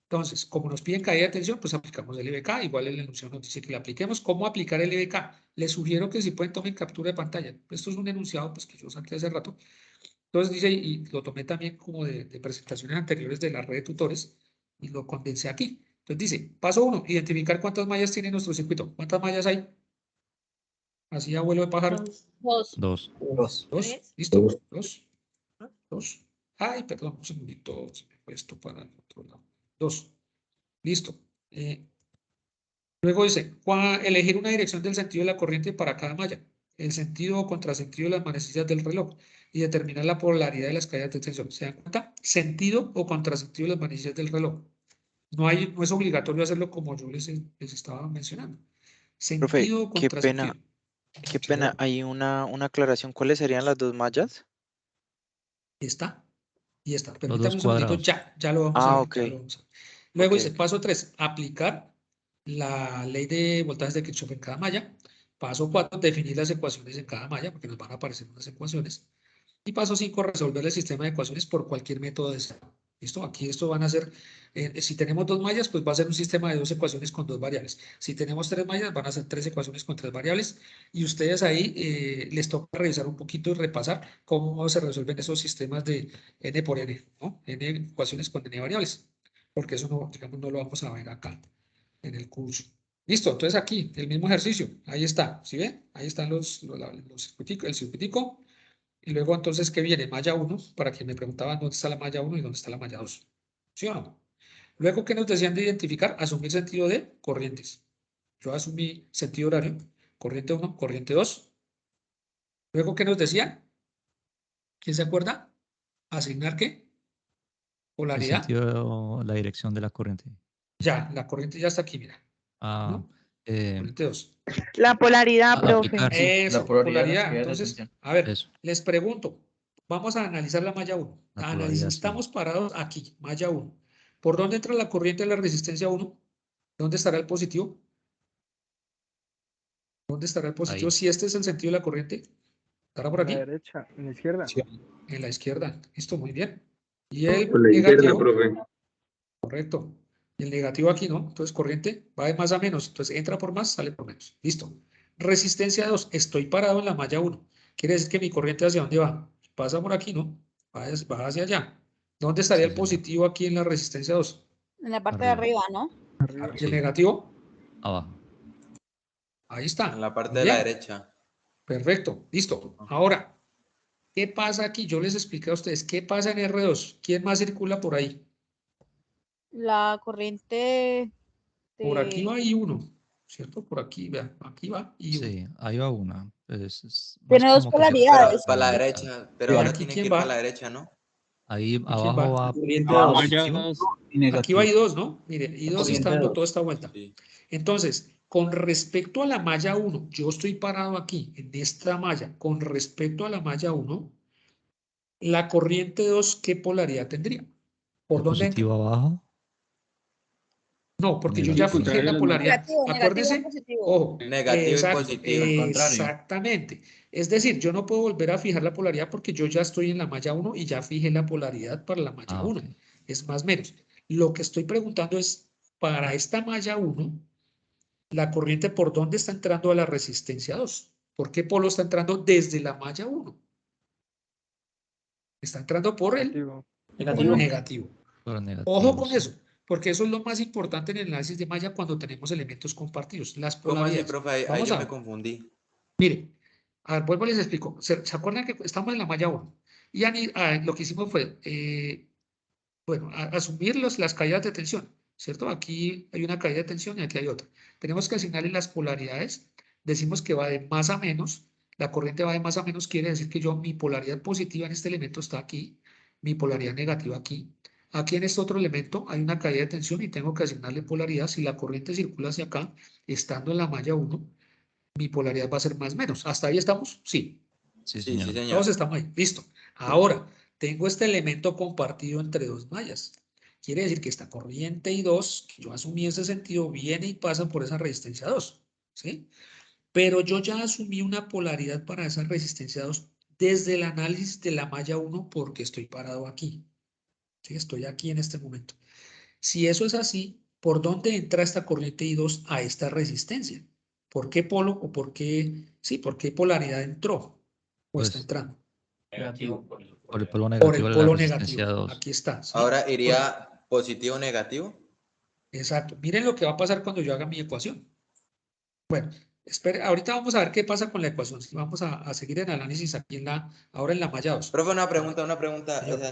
Entonces, como nos piden caída de tensión, pues aplicamos el IBK. Igual el enunciado nos dice que le apliquemos. ¿Cómo aplicar el IBK? Les sugiero que si pueden tomen captura de pantalla. Esto es un enunciado pues, que yo saqué hace rato. Entonces dice, y lo tomé también como de presentaciones anteriores de la red de tutores y lo condensé aquí. Entonces dice, paso 1, identificar cuántas mallas tiene nuestro circuito. ¿Cuántas mallas hay? Así a vuelo de pájaro. Dos. Dos. ¿Dos? ¿Listo? ¿Dos? 2. Ay, perdón, un segundito. Se me fue esto para el otro lado. 2. Listo. Luego dice, elegir una dirección del sentido de la corriente para cada malla, el sentido o contrasentido de las manecillas del reloj y determinar la polaridad de las caídas de tensión. ¿Se dan cuenta? Sentido o contrasentido de las manecillas del reloj. No es obligatorio hacerlo como yo les estaba mencionando. Profe, Sentido o contrasentido. Qué pena, hay una aclaración. ¿Cuáles serían las 2 mallas? Esta y esta. Los Permítame dos un segundito, cuadrados. ya lo vamos a ver. Ok. Ya lo vamos a ver. Luego Ok, dice, ok. paso 3, aplicar la ley de voltajes de Kirchhoff en cada malla. Paso 4, definir las ecuaciones en cada malla, porque nos van a aparecer unas ecuaciones. Y paso 5, resolver el sistema de ecuaciones por cualquier método de desarrollo. ¿Listo? Aquí esto van a ser, si tenemos 2 mallas, pues va a ser un sistema de 2 ecuaciones con 2 variables. Si tenemos 3 mallas, van a ser 3 ecuaciones con 3 variables. Y ustedes ahí les toca revisar un poquito y repasar cómo se resuelven esos sistemas de n por n, ¿no? N ecuaciones con n variables. Porque eso no, digamos, no lo vamos a ver acá en el curso. Listo, entonces aquí, el mismo ejercicio, ahí está, ¿sí ven? Ahí están el circuitico, y luego entonces, ¿qué viene? Malla 1, para quien me preguntaban dónde está la malla 1 y dónde está la malla 2. ¿Sí o no? Luego, ¿qué nos decían de identificar? Asumir sentido de corrientes. Yo asumí sentido horario, corriente 1, corriente 2. Luego, ¿qué nos decían? ¿Quién se acuerda? ¿Asignar qué? El Polaridad. sentido, la dirección de la corriente. Ya, la corriente ya está aquí, mira. Ah, ¿No? Corriente 2. La polaridad, profe. aplicar, sí. Eso, La polaridad de las polaridad. caídas de Entonces, tensión. a ver, Eso, les pregunto, vamos a analizar la malla 1. la polaridad, sí. Estamos parados aquí, malla 1. ¿Por dónde entra la corriente de la resistencia 1? ¿Dónde estará el positivo? ¿Dónde estará el positivo? Ahí. Si este es el sentido de la corriente, ¿estará por En la aquí? derecha, en la izquierda. Sí. En la izquierda. Listo, muy bien. Y el Por la izquierda, negativo, profe. correcto. Y el negativo aquí, ¿no? Entonces, corriente va de más a menos. Entonces, entra por más, sale por menos. Listo. Resistencia 2. Estoy parado en la malla 1. Quiere decir que mi corriente ¿hacia dónde va? Pasa por aquí, ¿no? Va hacia allá. ¿Dónde estaría Sí, el positivo aquí en la resistencia 2? En la parte de arriba, ¿no? ¿Y el negativo? Abajo. Ahí está. En la parte Muy de la bien. derecha. Perfecto. Listo. Ahora, ¿qué pasa aquí? Yo les expliqué a ustedes. ¿Qué pasa en R2? ¿Quién más circula por ahí? La corriente Por aquí de... va I1, ¿cierto? Por aquí, vean, aquí va I1. Sí, ahí va una. Es más Tiene dos como que se polaridades. Para la Ah, derecha, pero ¿Y ahora aquí tiene quién que ir para va? la derecha, ¿no? Ahí ¿Y quién abajo va? va Corriente abajo 2. positivo. Y Aquí va negativo. I2, ¿no? Mire, I2 está Corriente dando 2. toda esta vuelta. Sí. Entonces, con respecto a la malla 1, yo estoy parado aquí, en esta malla. Con respecto a la malla 1, la corriente 2, ¿qué polaridad tendría? ¿Por El dónde entra? positivo abajo. No, porque yo ya Negativo. fijé la polaridad. Negativo, Acuérdese, positivo. ojo, Negativo y exacto, positivo. Al contrario. exactamente. Es decir, yo no puedo volver a fijar la polaridad porque yo ya estoy en la malla 1 y ya fijé la polaridad para la malla 1. Ok. Es más o menos. Lo que estoy preguntando es, para esta malla 1, la corriente ¿por dónde está entrando a la resistencia 2? ¿Por qué polo está entrando desde la malla 1? Está entrando por el Negativo. negativo. Pero negativo, Ojo con sí. eso, porque eso es lo más importante en el análisis de malla cuando tenemos elementos compartidos, las ¿Cómo así, polaridades. profe? Ahí Vamos yo a me ver. confundí. Mire, a ver, vuelvo y les explico. ¿Se acuerdan que estamos en la malla 1? Y lo que hicimos fue, bueno, asumir las caídas de tensión, ¿cierto? Aquí hay una caída de tensión y aquí hay otra. Tenemos que asignarle las polaridades. Decimos que va de más a menos. La corriente va de más a menos, quiere decir que mi polaridad positiva en este elemento está aquí, mi polaridad negativa aquí. Aquí en este otro elemento hay una caída de tensión y tengo que asignarle polaridad. Si la corriente circula hacia acá, estando en la malla 1, mi polaridad va a ser más menos. ¿Hasta ahí estamos? Sí. Sí, Sí, señor. sí, señor. Todos estamos ahí. Listo. Ahora, tengo este elemento compartido entre 2 mallas. Quiere decir que esta corriente I2, que yo asumí ese sentido, viene y pasa por esa resistencia 2. ¿Sí? Pero yo ya asumí una polaridad para esa resistencia 2 desde el análisis de la malla 1 porque estoy parado aquí. ¿Sí? Estoy aquí en este momento. Si eso es así, ¿por dónde entra esta corriente I2 a esta resistencia? ¿Por qué polo o por qué, sí, por qué polaridad entró o está Pues entrando? Negativo. por el polo Por negativo el de la polo resistencia negativo. 2. Aquí está. ¿sí? Ahora iría positivo o negativo. Exacto. Miren lo que va a pasar cuando yo haga mi ecuación. Bueno, Espere, ahorita vamos a ver qué pasa con la ecuación. Vamos a seguir el análisis aquí ahora en la malla 2. Profe, una pregunta. Señor. O sea,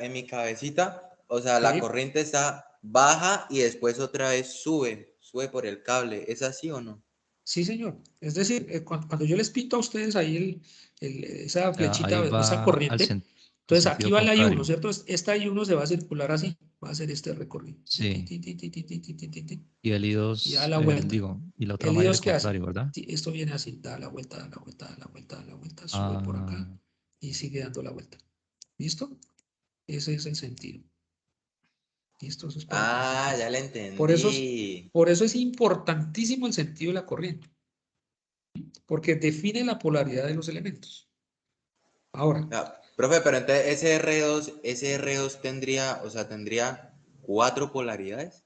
en mi cabecita, o sea, Sí. la corriente está baja y después otra vez sube por el cable. ¿Es así o no? Sí, señor. Es decir, cuando yo les pinto a ustedes ahí esa O sea, flechita, ahí esa va corriente, al entonces sentido aquí va la I1, contrario. ¿cierto? Esta I1 se va a circular así, va a hacer este recorrido. Sí. Ti, ti, ti, ti, ti, ti, ti, ti, ti. Y el Y da I2, la vuelta. y la otra ¿El malla I2 al qué hace? contrario, ¿verdad? Sí, esto viene así, da la vuelta, da la vuelta, da la vuelta, da la vuelta, sube por acá Ah, y sigue dando la vuelta. ¿Listo? Ese es el sentido. ¿Listo? Eso es para que lo Ah, entiendan. ya le entendí. Por eso es importantísimo el sentido de la corriente, porque define la polaridad de los elementos. Ahora, Profe, pero entonces ese R2 tendría, o sea, tendría 4 polaridades.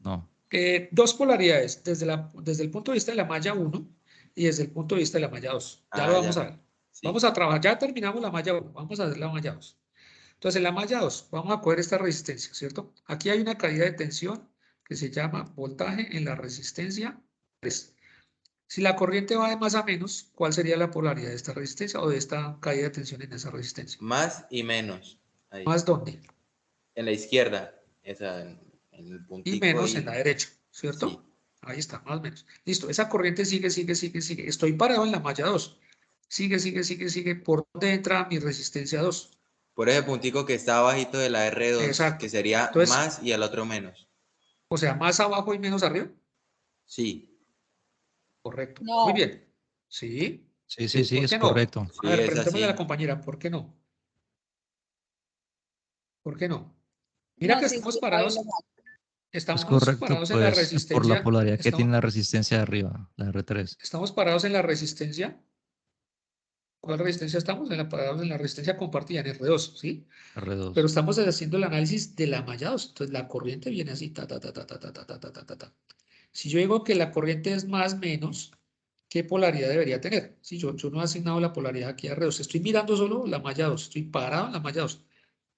no. Dos polaridades, desde el punto de vista de la malla 1 y desde el punto de vista de la malla 2. Ya lo vamos a ver. Sí. Vamos a trabajar, ya terminamos la malla 1, vamos a ver la malla 2. Entonces, en la malla 2, vamos a coger esta resistencia, ¿cierto? Aquí hay una caída de tensión que se llama voltaje en la resistencia 3. Si la corriente va de más a menos, ¿cuál sería la polaridad de esta resistencia o de esta caída de tensión en esa resistencia? Más y menos. Ahí. ¿Más dónde? En la izquierda, esa, en el puntico. Y menos en la derecha, ¿cierto? Sí. Ahí está, más o menos. Listo, esa corriente sigue. Estoy parado en la malla 2. Sigue. ¿Por dónde entra mi resistencia 2? Por ese puntico que está abajito de la R2, exacto. Que sería Entonces, más y al otro menos. O sea, más abajo y menos arriba. Sí. Correcto. No. Muy bien. Sí. Sí, ¿Por es qué no? correcto. A ver, Sí, es preguntémosle a la así. compañera, ¿por qué no? ¿Por qué no? Mira No, que sí, estamos sí, parados. bailo mal. Es Estamos correcto, parados en la pues, resistencia. por la polaridad que tiene estamos, la resistencia de arriba, la R3. estamos parados en la resistencia. ¿Cuál resistencia estamos? Parados en la resistencia compartida, en R2, ¿sí? R2. Pero estamos haciendo el análisis de la malla 2. Entonces, la corriente viene así, ta. Si yo digo que la corriente es más menos, ¿qué polaridad debería tener? Si yo no he asignado la polaridad aquí a R2, estoy mirando solo la malla 2, estoy parado en la malla 2.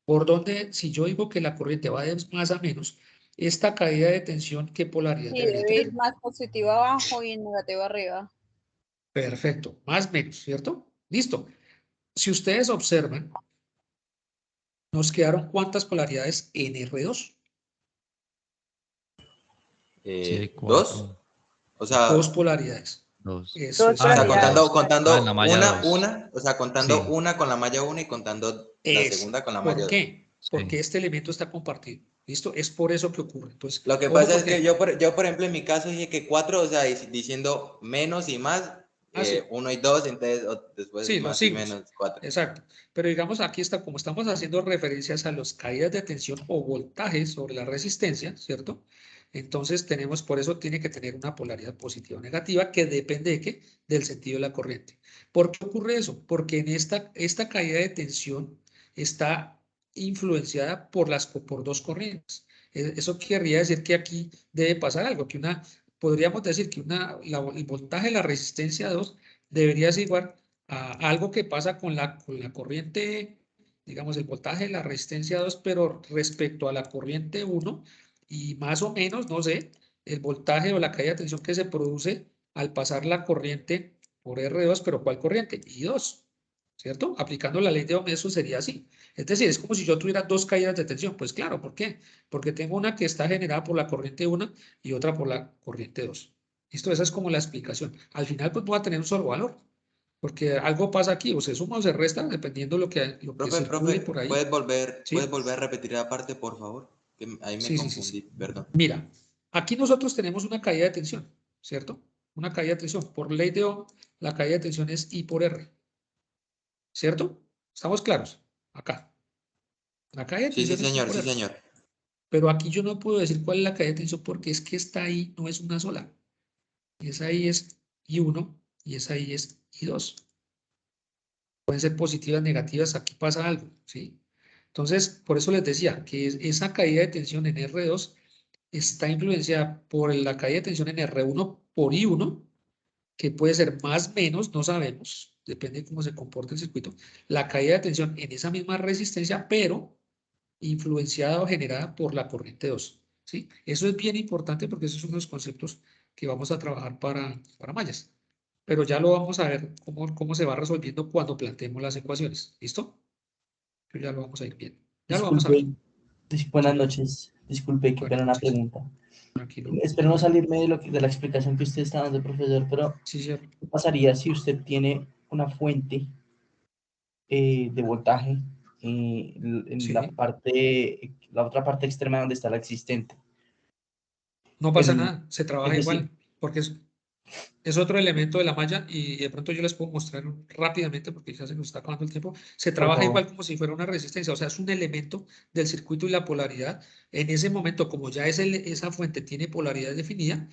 ¿Por dónde, si yo digo que la corriente va de más a menos, esta caída de tensión, qué polaridad Sí, debería debe ir tener? más positiva abajo y negativa arriba. Perfecto, más menos, ¿cierto? Listo. Si ustedes observan, nos quedaron ¿cuántas polaridades en R2? Sí, hay 2. 4. O sea, 2 polaridades. 2. Eso es. O sea, contando en la malla 2. o sea, contando Sí. una con la malla 1 y contando la segunda con la malla 2. ¿Por qué? Sí. Porque este elemento está compartido. ¿Listo? Es por eso que ocurre. Entonces, Lo que ojo, pasa es porque- que yo, por ejemplo, en mi caso dije que 4, o sea, diciendo menos y más, sí. 1 y 2, entonces después Sí, los más y signos. menos 4. Exacto. Pero digamos, aquí está, como estamos haciendo referencias a las caídas de tensión o voltajes sobre la resistencia, ¿cierto? Entonces tenemos, por eso tiene que tener una polaridad positiva o negativa que depende de qué? Del sentido de la corriente. ¿Por qué ocurre eso? Porque en esta caída de tensión está influenciada por dos corrientes. Eso querría decir que aquí debe pasar algo, podríamos decir que el voltaje de la resistencia 2 debería ser igual a algo que pasa con la corriente, digamos, el voltaje de la resistencia 2, pero respecto a la corriente 1, y más o menos, no sé, el voltaje o la caída de tensión que se produce al pasar la corriente por R2, pero ¿cuál corriente? I2, ¿cierto? Aplicando la ley de Ohm, eso sería así. Es decir, es como si yo tuviera dos caídas de tensión. Pues claro, ¿por qué? Porque tengo una que está generada por la corriente 1 y otra por la corriente 2. ¿Listo? Esa es como la explicación. Al final, pues voy a tener un solo valor. Porque algo pasa aquí, o se suma o se resta, dependiendo lo que circule por ahí. ¿Puedes volver ¿Sí? a repetir la parte, por favor? Que ahí me confundí, perdón. Mira, aquí nosotros tenemos una caída de tensión, ¿cierto? Una caída de tensión. Por ley de Ohm, la caída de tensión es I por R. ¿Cierto? ¿Estamos claros? Acá. La caída de tensión es I por R. Sí, señor. Pero aquí yo no puedo decir cuál es la caída de tensión porque es que esta I no es una sola. Y esa I es I1 y esa I es I2. Pueden ser positivas, negativas, aquí pasa algo, ¿sí? Entonces, por eso les decía que esa caída de tensión en R2 está influenciada por la caída de tensión en R1 por I1, que puede ser más o menos, no sabemos, depende de cómo se comporte el circuito, la caída de tensión en esa misma resistencia, pero influenciada o generada por la corriente 2, ¿sí? Eso es bien importante porque esos son los conceptos que vamos a trabajar para mallas. pero ya lo vamos a ver cómo se va resolviendo cuando planteemos las ecuaciones. ¿Listo? Pero ya lo vamos a ir viendo. Ya lo vamos a ver. Buenas noches. Disculpe, qué pena una pregunta. Tranquilo. Espero no salirme de la explicación que usted está dando, profesor, pero sí, ¿qué pasaría si usted tiene una fuente de voltaje en la otra parte extrema donde está la existente? No pasa nada, se trabaja igual, porque es otro elemento de la malla y de pronto yo les puedo mostrar rápidamente porque ya se nos está acabando el tiempo. Se trabaja igual como si fuera una resistencia, o sea, es un elemento del circuito y la polaridad. En ese momento, como ya esa fuente tiene polaridad definida,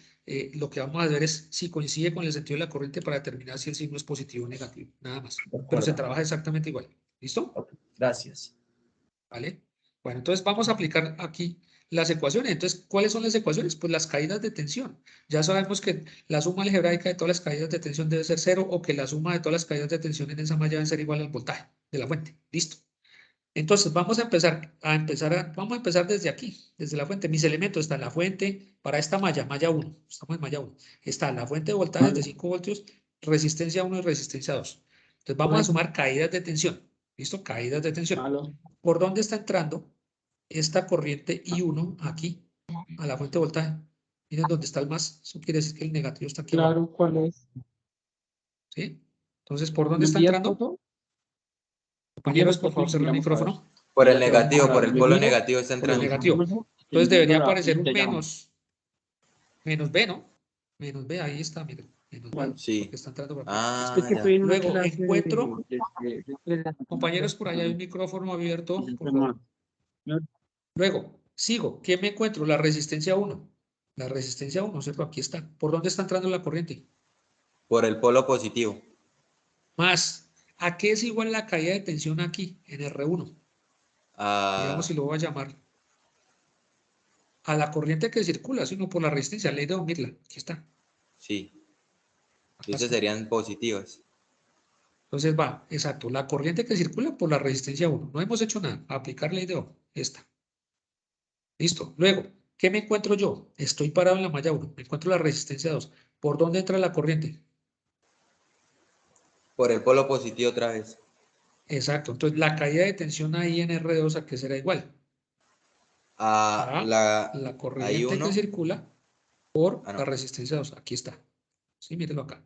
lo que vamos a ver es si coincide con el sentido de la corriente para determinar si el signo es positivo o negativo, nada más. Pero se trabaja exactamente igual. ¿Listo? Okay, gracias. ¿Vale? Bueno, entonces vamos a aplicar aquí las ecuaciones. Entonces, ¿cuáles son las ecuaciones? Pues las caídas de tensión. Ya sabemos que la suma algebraica de todas las caídas de tensión debe ser 0 o que la suma de todas las caídas de tensión en esa malla debe ser igual al voltaje de la fuente. Listo. Entonces, vamos a empezar desde aquí, desde la fuente. Mis elementos están la fuente para esta malla, malla 1. Estamos en malla 1. Está la fuente de voltaje de 5 voltios, resistencia 1 y resistencia 2. Entonces, vamos a sumar caídas de tensión. ¿Listo? Caídas de tensión. ¿Por dónde está entrando esta corriente I1 aquí a la fuente de voltaje? Miren dónde está el más. Eso quiere decir que el negativo está aquí abajo. ¿Cuál es? ¿Sí? Entonces, ¿por dónde está entrando? Compañeros, por favor, cerrar el micrófono. Por el negativo, por el polo negativo está Por el entrando. negativo. Entonces debería aparecer un menos B, ¿no? Menos B, ahí está, miren. Menos B, sí. porque está entrando por aquí. Luego encuentro, compañeros, por allá hay un micrófono abierto, por favor. Luego, sigo. ¿Qué me encuentro? La resistencia 1. La resistencia 1, ¿cierto? Aquí está. ¿Por dónde está entrando la corriente? Por el polo positivo. Más. ¿A qué es igual la caída de tensión aquí, en R1? Digamos si lo voy a llamar. A la corriente que circula, sino por la resistencia. Ley de Ohm-Mirla. Aquí está. Sí. Entonces serían positivas. Entonces va, exacto. La corriente que circula por la resistencia 1. No hemos hecho nada. Aplicar ley de Ohm. Esta. Listo. Luego, ¿qué me encuentro yo? Estoy parado en la malla 1. Me encuentro la resistencia 2. ¿Por dónde entra la corriente? Por el polo positivo otra vez. Exacto. Entonces, la caída de tensión ahí en R2, ¿a qué será igual? A la corriente que circula por no. la resistencia 2. Aquí está. Sí, mírenlo acá.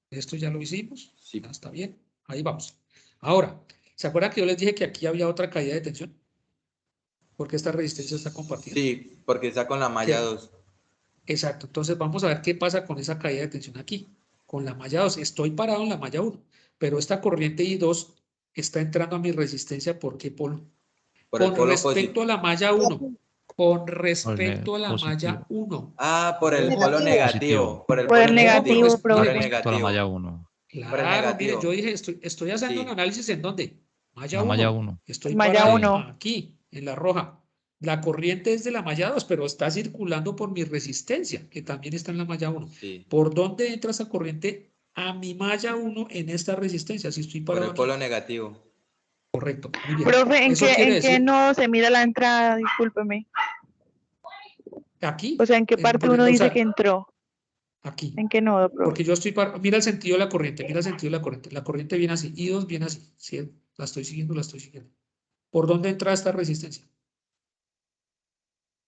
Esto ya lo hicimos. Sí. Ya está bien. Ahí vamos. Ahora, ¿se acuerdan que yo les dije que aquí había otra caída de tensión? Porque esta resistencia está compartida. Sí, porque está con la malla 2. Exacto. Entonces vamos a ver qué pasa con esa caída de tensión aquí. Con la malla 2. Estoy parado en la malla 1. Pero esta corriente I2 está entrando a mi resistencia. ¿Por qué polo? Con respecto a la malla 1. Con respecto a la malla 1. Ah, por el polo negativo. Por el negativo, por el Por negativo. la malla 1. Claro, mire, yo dije, estoy haciendo un análisis en ¿dónde? La malla 1. Estoy malla parado 1. aquí, en la roja. La corriente es de la malla 2, pero está circulando por mi resistencia, que también está en la malla 1. Sí. ¿Por dónde entra esa corriente a mi malla 1 en esta resistencia? Si estoy parado por el polo negativo. Correcto. Muy bien. Profe, ¿en qué nodo se mira la entrada? Discúlpeme. Aquí. O sea, ¿en qué parte uno dice que entró? Aquí. ¿En qué nodo, profe? Porque yo estoy parado. Mira el sentido de la corriente, mira el sentido de la corriente. La corriente viene así, I2 viene así. ¿Sí? La estoy siguiendo, la estoy siguiendo. ¿Por dónde entra esta resistencia?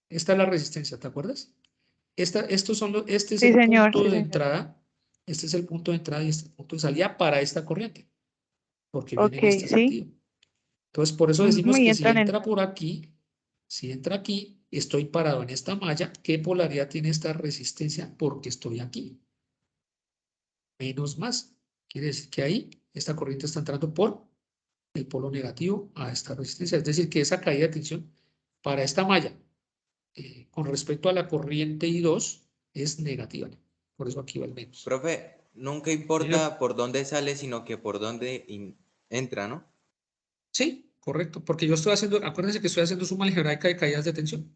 Esta es la resistencia, ¿te acuerdas? Este es el punto de entrada. Este es el punto de entrada y este es el punto de salida para esta corriente. Porque viene en este sentido. Entonces, por eso decimos que si entra por aquí, si entra aquí, estoy parado en esta malla. ¿Qué polaridad tiene esta resistencia? Porque estoy aquí. Menos más. Quiere decir que ahí esta corriente está entrando por el polo negativo a esta resistencia. Es decir, que esa caída de tensión para esta malla con respecto a la corriente I2 es negativa. Por eso aquí va el menos. Profe, nunca importa por dónde sale, sino que por dónde entra, ¿no? Sí, correcto. Porque yo estoy haciendo, acuérdense que estoy haciendo suma algebraica de caídas de tensión.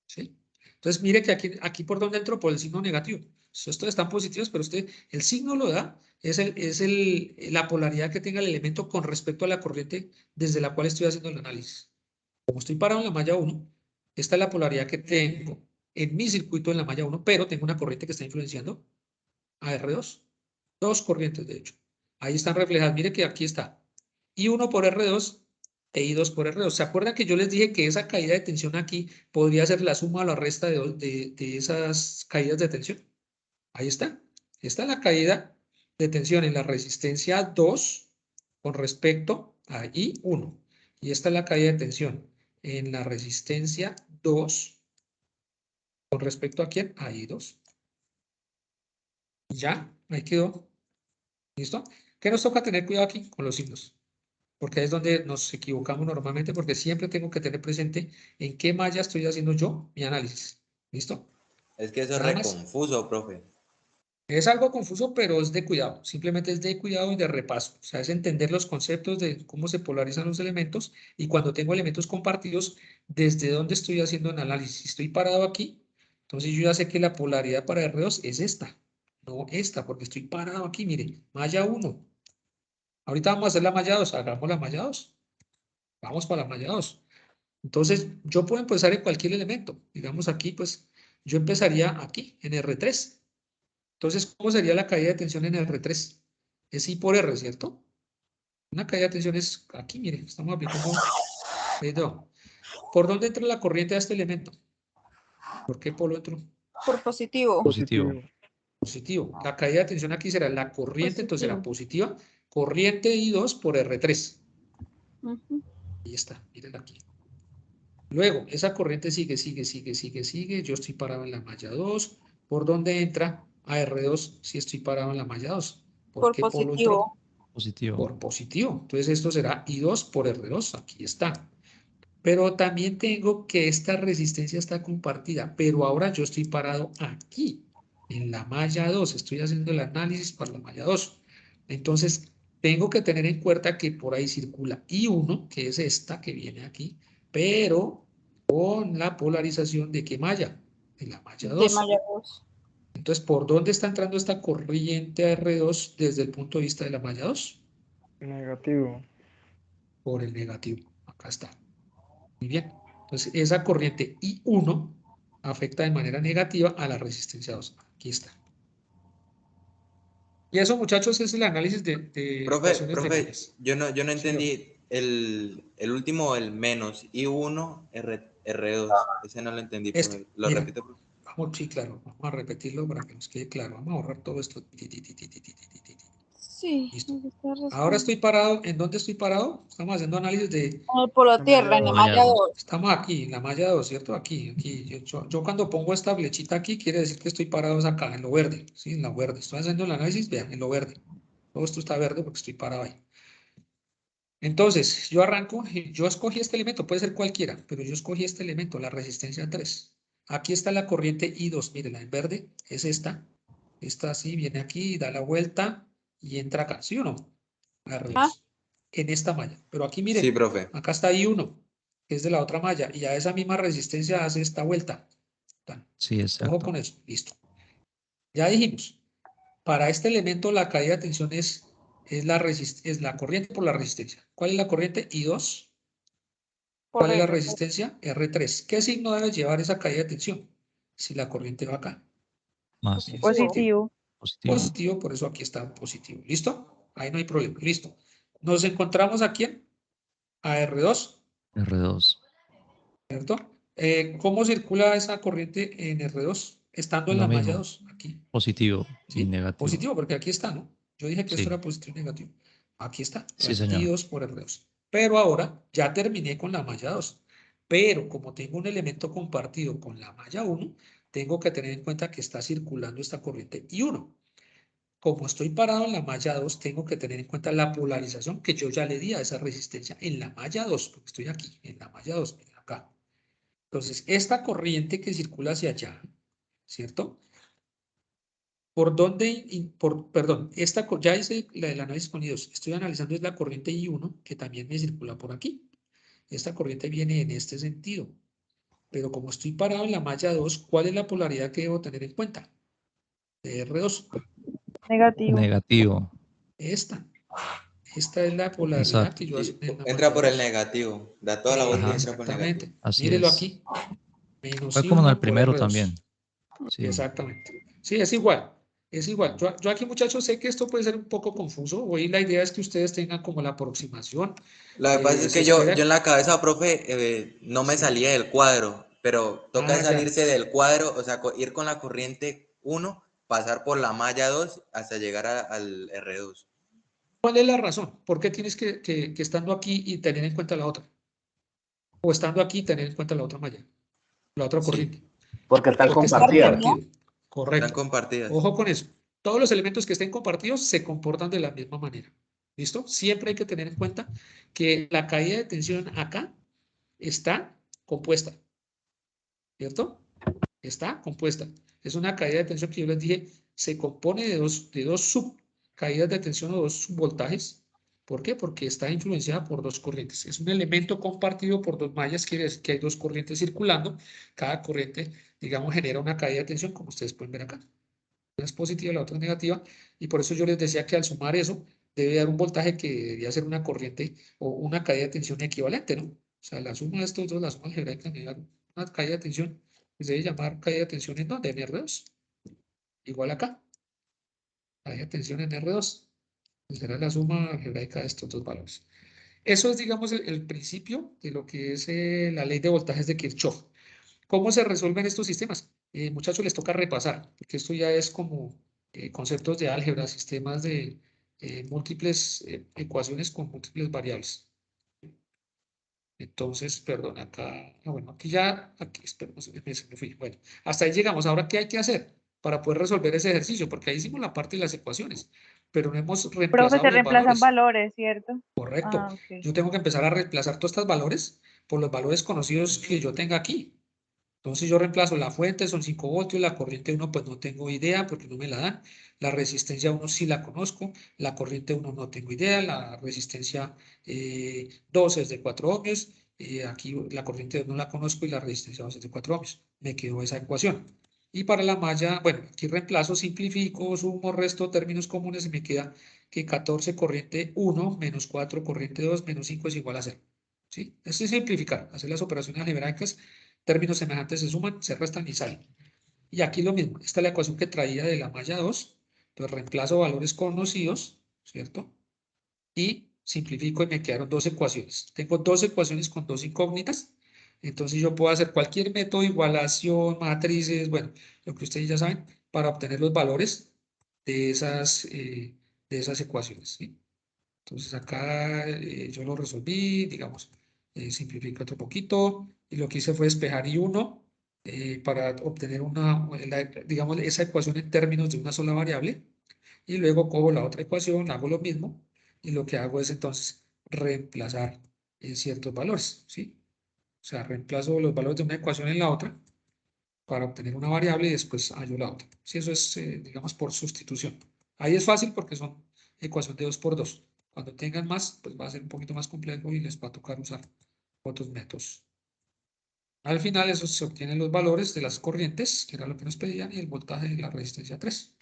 ¿Sí? Entonces, mire que aquí por dónde entró, por el signo negativo. Estos están positivos, pero el signo lo da, es la polaridad que tenga el elemento con respecto a la corriente desde la cual estoy haciendo el análisis. Como estoy parado en la malla 1, esta es la polaridad que tengo en mi circuito en la malla 1, pero tengo una corriente que está influenciando a R2. Dos corrientes, de hecho. Ahí están reflejadas. Mire que aquí está. I1 por R2 e I2 por R2. ¿Se acuerdan que yo les dije que esa caída de tensión aquí podría ser la suma o la resta de esas caídas de tensión? Ahí está. Esta es la caída de tensión en la resistencia 2 con respecto a I1. Y esta es la caída de tensión en la resistencia 2 con respecto a ¿quién? A I2. Ya, ahí quedó. ¿Listo? ¿Qué nos toca tener cuidado aquí? Con los signos. Porque es donde nos equivocamos normalmente, porque siempre tengo que tener presente en qué malla estoy haciendo yo mi análisis. ¿Listo? Es que eso es Nada re más. confuso, profe. Es algo confuso, pero es de cuidado. Simplemente es de cuidado y de repaso. O sea, es entender los conceptos de cómo se polarizan los elementos y cuando tengo elementos compartidos, desde dónde estoy haciendo el análisis. Si estoy parado aquí, entonces yo ya sé que la polaridad para R2 es esta, no esta, porque estoy parado aquí. Mire, malla 1. Ahorita vamos a hacer la malla 2. Hagamos la malla 2. Vamos para la malla 2. Entonces, yo puedo empezar en cualquier elemento. Digamos aquí, pues, yo empezaría aquí, en R3. Entonces, ¿cómo sería la caída de tensión en R3? Es I por R, ¿cierto? Una caída de tensión es aquí, mire, estamos aplicando. Perdón. ¿Por dónde entra la corriente a este elemento? ¿Por qué polo entró? Por positivo. Positivo. Positivo. La caída de tensión aquí será la corriente, entonces será positiva. Corriente I2 por R3. Ahí está, miren aquí. Luego, esa corriente sigue. Yo estoy parado en la malla 2. ¿Por dónde entra a R2 si estoy parado en la malla 2? ¿Por qué polo entró? Positivo. Por positivo. Entonces esto será I2 por R2. Aquí está. Pero también tengo que esta resistencia está compartida. Pero ahora yo estoy parado aquí, en la malla 2. Estoy haciendo el análisis para la malla 2. Entonces, tengo que tener en cuenta que por ahí circula I1, que es esta que viene aquí, pero con la polarización de ¿qué malla? De la malla 2. De malla 2. Entonces, ¿por dónde está entrando esta corriente R2 desde el punto de vista de la malla 2? Negativo. Por el negativo. Acá está. Muy bien. Entonces, esa corriente I1 afecta de manera negativa a la resistencia 2. Aquí está. Y eso, muchachos, es el análisis de ecuaciones de Profe, Ness. yo no entendí el último, el menos I1 R2. Ese no lo entendí. ¿Lo mira, repite, profe? Vamos, sí, claro. Vamos a repetirlo para que nos quede claro. Vamos a ahorrar todo esto. Sí. Listo. Ahora estoy parado. ¿En dónde estoy parado? Estamos haciendo análisis de... En el polo tierra, en la malla 2. Estamos aquí, en la malla 2, ¿cierto? Aquí. Yo cuando pongo esta flechita aquí, quiere decir que estoy parado acá, en lo verde. ¿Sí? En lo verde. Estoy haciendo el análisis, vean, en lo verde. Todo esto está verde porque estoy parado ahí. Entonces, yo arranco, yo escogí este elemento, puede ser cualquiera, pero yo escogí este elemento, la resistencia 3. Aquí está la corriente I2, mírenla, en verde es esta. Esta así, viene aquí, da la vuelta y entra acá, ¿sí o no? En esta malla. Pero aquí miren, sí, profe. Acá está I1, que es de la otra malla, y a esa misma resistencia hace esta vuelta. Sí, exacto. Ojo con eso, listo. Ya dijimos, para este elemento la caída de tensión es la corriente por la resistencia. ¿Cuál es la corriente? I2. ¿Cuál es la resistencia? R3. ¿Qué signo debe llevar esa caída de tensión? Si la corriente va acá. Más. Positivo. Positivo, por eso aquí está positivo. ¿Listo? Ahí no hay problema. Listo. Nos encontramos aquí a R2. R2. ¿Cierto? ¿Cómo circula esa corriente en R2? Estando en la malla 2, aquí. Positivo ¿sí? y negativo. Positivo, porque aquí está, ¿no? Yo dije que esto era positivo y negativo. Aquí está. Sí, señor. I2 por R2. Pero ahora ya terminé con la malla 2. Pero como tengo un elemento compartido con la malla 1, tengo que tener en cuenta que está circulando esta corriente I1. Como estoy parado en la malla 2, tengo que tener en cuenta la polarización que yo ya le di a esa resistencia en la malla 2, porque estoy aquí, en la malla 2, miren acá. Entonces, esta corriente que circula hacia allá, ¿cierto? ¿Por dónde? Perdón, ya hice el análisis con I2. Estoy analizando es la corriente I1, que también me circula por aquí. Esta corriente viene en este sentido. Pero como estoy parado en la malla 2, ¿cuál es la polaridad que debo tener en cuenta? De R2. Negativo. Negativo. Esta es la polaridad que yo hago. Entra por el negativo. Da toda la vuelta y entra por el negativo. Así Mírelo es. aquí. Fue como en el por primero R2. también. Sí. Exactamente. Sí, es igual. Es igual. Yo aquí, muchachos, sé que esto puede ser un poco confuso. Hoy la idea es que ustedes tengan como la aproximación. Lo que pasa es que yo en la cabeza, profe, no me Sí. salía del cuadro, pero toca Ya. salirse del cuadro, o sea, ir con la corriente 1, pasar por la malla 2 hasta llegar al R2. ¿Cuál es la razón? ¿Por qué tienes que estando aquí y tener en cuenta la otra? O estando aquí tener en cuenta la otra malla, la otra corriente. Porque están Porque está compartidas. compartido. Correcto. Están compartidas. Ojo con eso. Todos los elementos que estén compartidos se comportan de la misma manera. ¿Listo? Siempre hay que tener en cuenta que la caída de tensión acá está compuesta. ¿Cierto? Está compuesta. Es una caída de tensión que yo les dije, se compone de dos subcaídas de tensión o dos subvoltajes. ¿Por qué? Porque está influenciada por dos corrientes. Es un elemento compartido por dos mallas, quiere decir que hay dos corrientes circulando. Cada corriente, digamos, genera una caída de tensión, como ustedes pueden ver acá. Una es positiva, la otra es negativa, y por eso yo les decía que al sumar eso, debe dar un voltaje que debería ser una corriente o una caída de tensión equivalente, ¿no? O sea, la suma de estos dos, la suma algebraica, me da una caída de tensión, que se debe llamar caída de tensión en ¿dónde? En R2. Igual acá. Caída de tensión en R2. Pues será la suma algebraica de estos dos valores. Eso es, digamos, el principio de lo que es la ley de voltajes de Kirchhoff. ¿Cómo se resuelven estos sistemas? Muchachos, les toca repasar, porque esto ya es como conceptos de álgebra, sistemas de múltiples ecuaciones con múltiples variables. Entonces, perdón, acá, bueno, aquí, espera, me fui. Bueno, hasta ahí llegamos. Ahora, ¿qué hay que hacer para poder resolver ese ejercicio? Porque ahí hicimos la parte de las ecuaciones, pero no hemos reemplazado Profe, se los reemplazan valores. valores, ¿cierto? Correcto. Ah, ok. Yo tengo que empezar a reemplazar todos estos valores por los valores conocidos que yo tenga aquí. Entonces yo reemplazo la fuente, son 5 voltios, la corriente 1 pues no tengo idea porque no me la dan, la resistencia 1 sí la conozco, la corriente 1 no tengo idea, la resistencia 2 es de 4 ohmios, aquí la corriente 2 no la conozco y la resistencia 2 es de 4 ohmios, me quedó esa ecuación. Y para la malla, bueno, aquí reemplazo, simplifico, sumo, resto términos comunes y me queda que 14 corriente 1 menos 4 corriente 2 menos 5 es igual a 0. ¿Sí? Esto es simplificar, hacer las operaciones algebraicas. Términos semejantes se suman, se restan y salen. Y aquí lo mismo. Esta es la ecuación que traía de la malla 2. Entonces reemplazo valores conocidos, ¿cierto? Y simplifico y me quedaron dos ecuaciones. Tengo dos ecuaciones con dos incógnitas. Entonces yo puedo hacer cualquier método, igualación, matrices, bueno, lo que ustedes ya saben, para obtener los valores de esas ecuaciones, ¿sí? Entonces acá yo lo resolví, digamos, simplifico otro poquito y lo que hice fue despejar I1 para obtener digamos, esa ecuación en términos de una sola variable y luego cojo la otra ecuación, hago lo mismo y lo que hago es entonces reemplazar ciertos valores, ¿sí? O sea, reemplazo los valores de una ecuación en la otra para obtener una variable y después hallo la otra. Si eso es, digamos, por sustitución. Ahí es fácil porque son ecuaciones de 2 por 2. Cuando tengan más, pues va a ser un poquito más complejo y les va a tocar usar otros métodos. Al final, eso se obtienen los valores de las corrientes, que era lo que nos pedían, y el voltaje de la resistencia 3.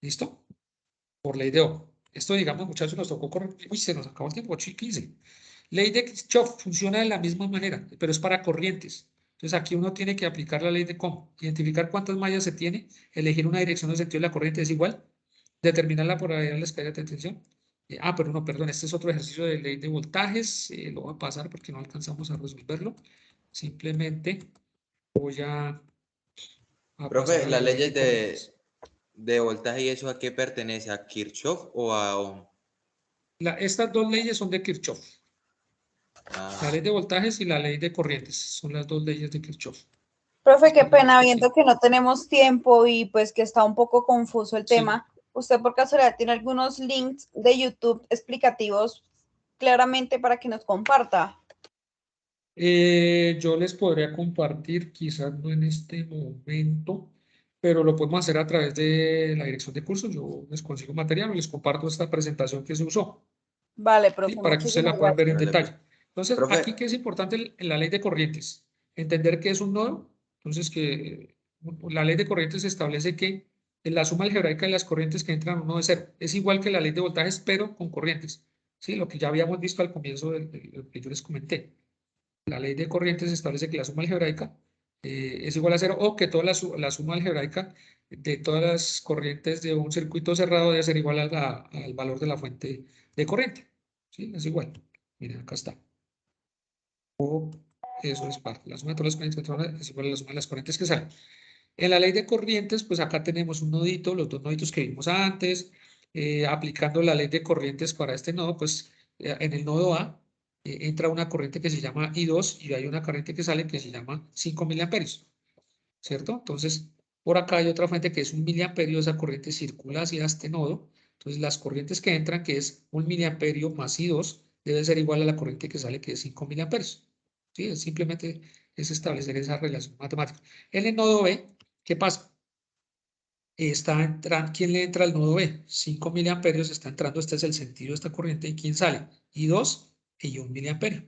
¿Listo? Por ley de Ohm. Esto, digamos, muchachos, nos tocó correr. Uy, se nos acabó el tiempo, 8:15. Ley de Kirchhoff funciona de la misma manera, pero es para corrientes. Entonces, aquí uno tiene que aplicar la ley de Ohm, identificar cuántas mallas se tiene, elegir una dirección o sentido de la corriente es igual, determinar la polaridad de la escala de tensión. Pero no, perdón, este es otro ejercicio de ley de voltajes, lo voy a pasar porque no alcanzamos a resolverlo. Simplemente voy a Profe, pasar a las la ley leyes de corrientes. de voltaje y eso, ¿a qué pertenece? ¿A Kirchhoff o a Ohm? Estas dos leyes son de Kirchhoff. La ley de voltajes y la ley de corrientes son las dos leyes de Kirchhoff. Profe, qué pena, viendo que no tenemos tiempo y pues que está un poco confuso el tema. ¿Usted por casualidad tiene algunos links de YouTube explicativos claramente para que nos comparta? Yo les podría compartir, quizás no en este momento, pero lo podemos hacer a través de la dirección de cursos. Yo les consigo material o les comparto esta presentación que se usó. Vale, profe, ¿Sí? Para que ustedes la puedan ver en detalle. Entonces, Profe. aquí que es importante en la ley de corrientes, entender qué es un nodo. Entonces, que la ley de corrientes establece que la suma algebraica de las corrientes que entran a un nodo de cero es igual que la ley de voltajes, pero con corrientes. ¿Sí? Lo que ya habíamos visto al comienzo de lo que yo les comenté. La ley de corrientes establece que la suma algebraica es igual a 0, o que toda la suma algebraica de todas las corrientes de un circuito cerrado debe ser igual al valor de la fuente de corriente. ¿Sí? Es igual. Miren, acá está. O eso es par. La suma de todas las corrientes es igual a la suma de las corrientes que salen. En la ley de corrientes, pues acá tenemos un nodito, los dos noditos que vimos antes. Aplicando la ley de corrientes para este nodo, pues en el nodo A entra una corriente que se llama I2 y hay una corriente que sale que se llama 5 miliamperios, ¿cierto? Entonces, por acá hay otra fuente que es 1 miliamperio, esa corriente circula hacia este nodo. Entonces, las corrientes que entran, que es 1 miliamperio más I2, debe ser igual a la corriente que sale, que es 5 miliamperios. ¿Sí? Simplemente es establecer esa relación matemática. En el nodo B, ¿qué pasa? ¿Quién le entra al nodo B? 5 miliamperios está entrando, este es el sentido de esta corriente, ¿y quién sale? I2 y 1 miliamperio.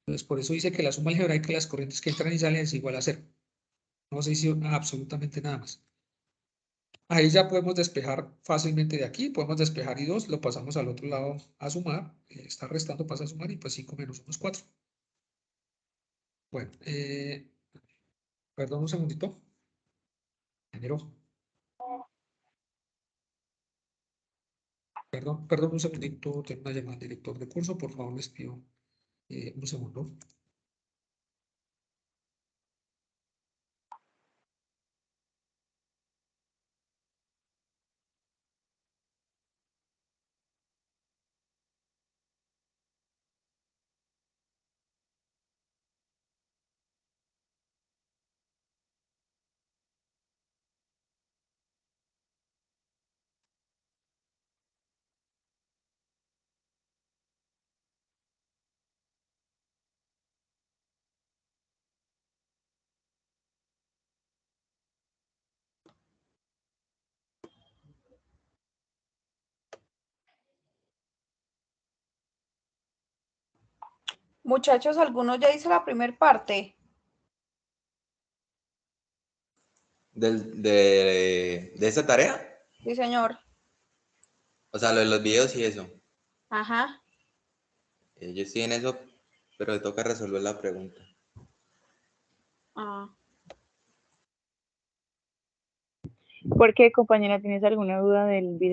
Entonces, por eso dice que la suma algebraica de las corrientes que entran y salen es igual a 0. No se dice absolutamente nada más. Ahí ya podemos despejar fácilmente de aquí, podemos despejar I2, lo pasamos al otro lado a sumar, está restando, pasa a sumar, y pues 5 menos 1 es 4. Bueno, perdón un segundito. Ingeniero. Perdón un segundito, tengo una llamada al director de curso, por favor les pido un segundo. Muchachos, algunos ya hizo la primera parte. ¿De esa tarea? Sí, señor. O sea, lo de los videos y eso. Ajá. Yo estoy en eso, pero me toca resolver la pregunta. Ah. ¿Por qué, compañera? ¿Tienes alguna duda del video?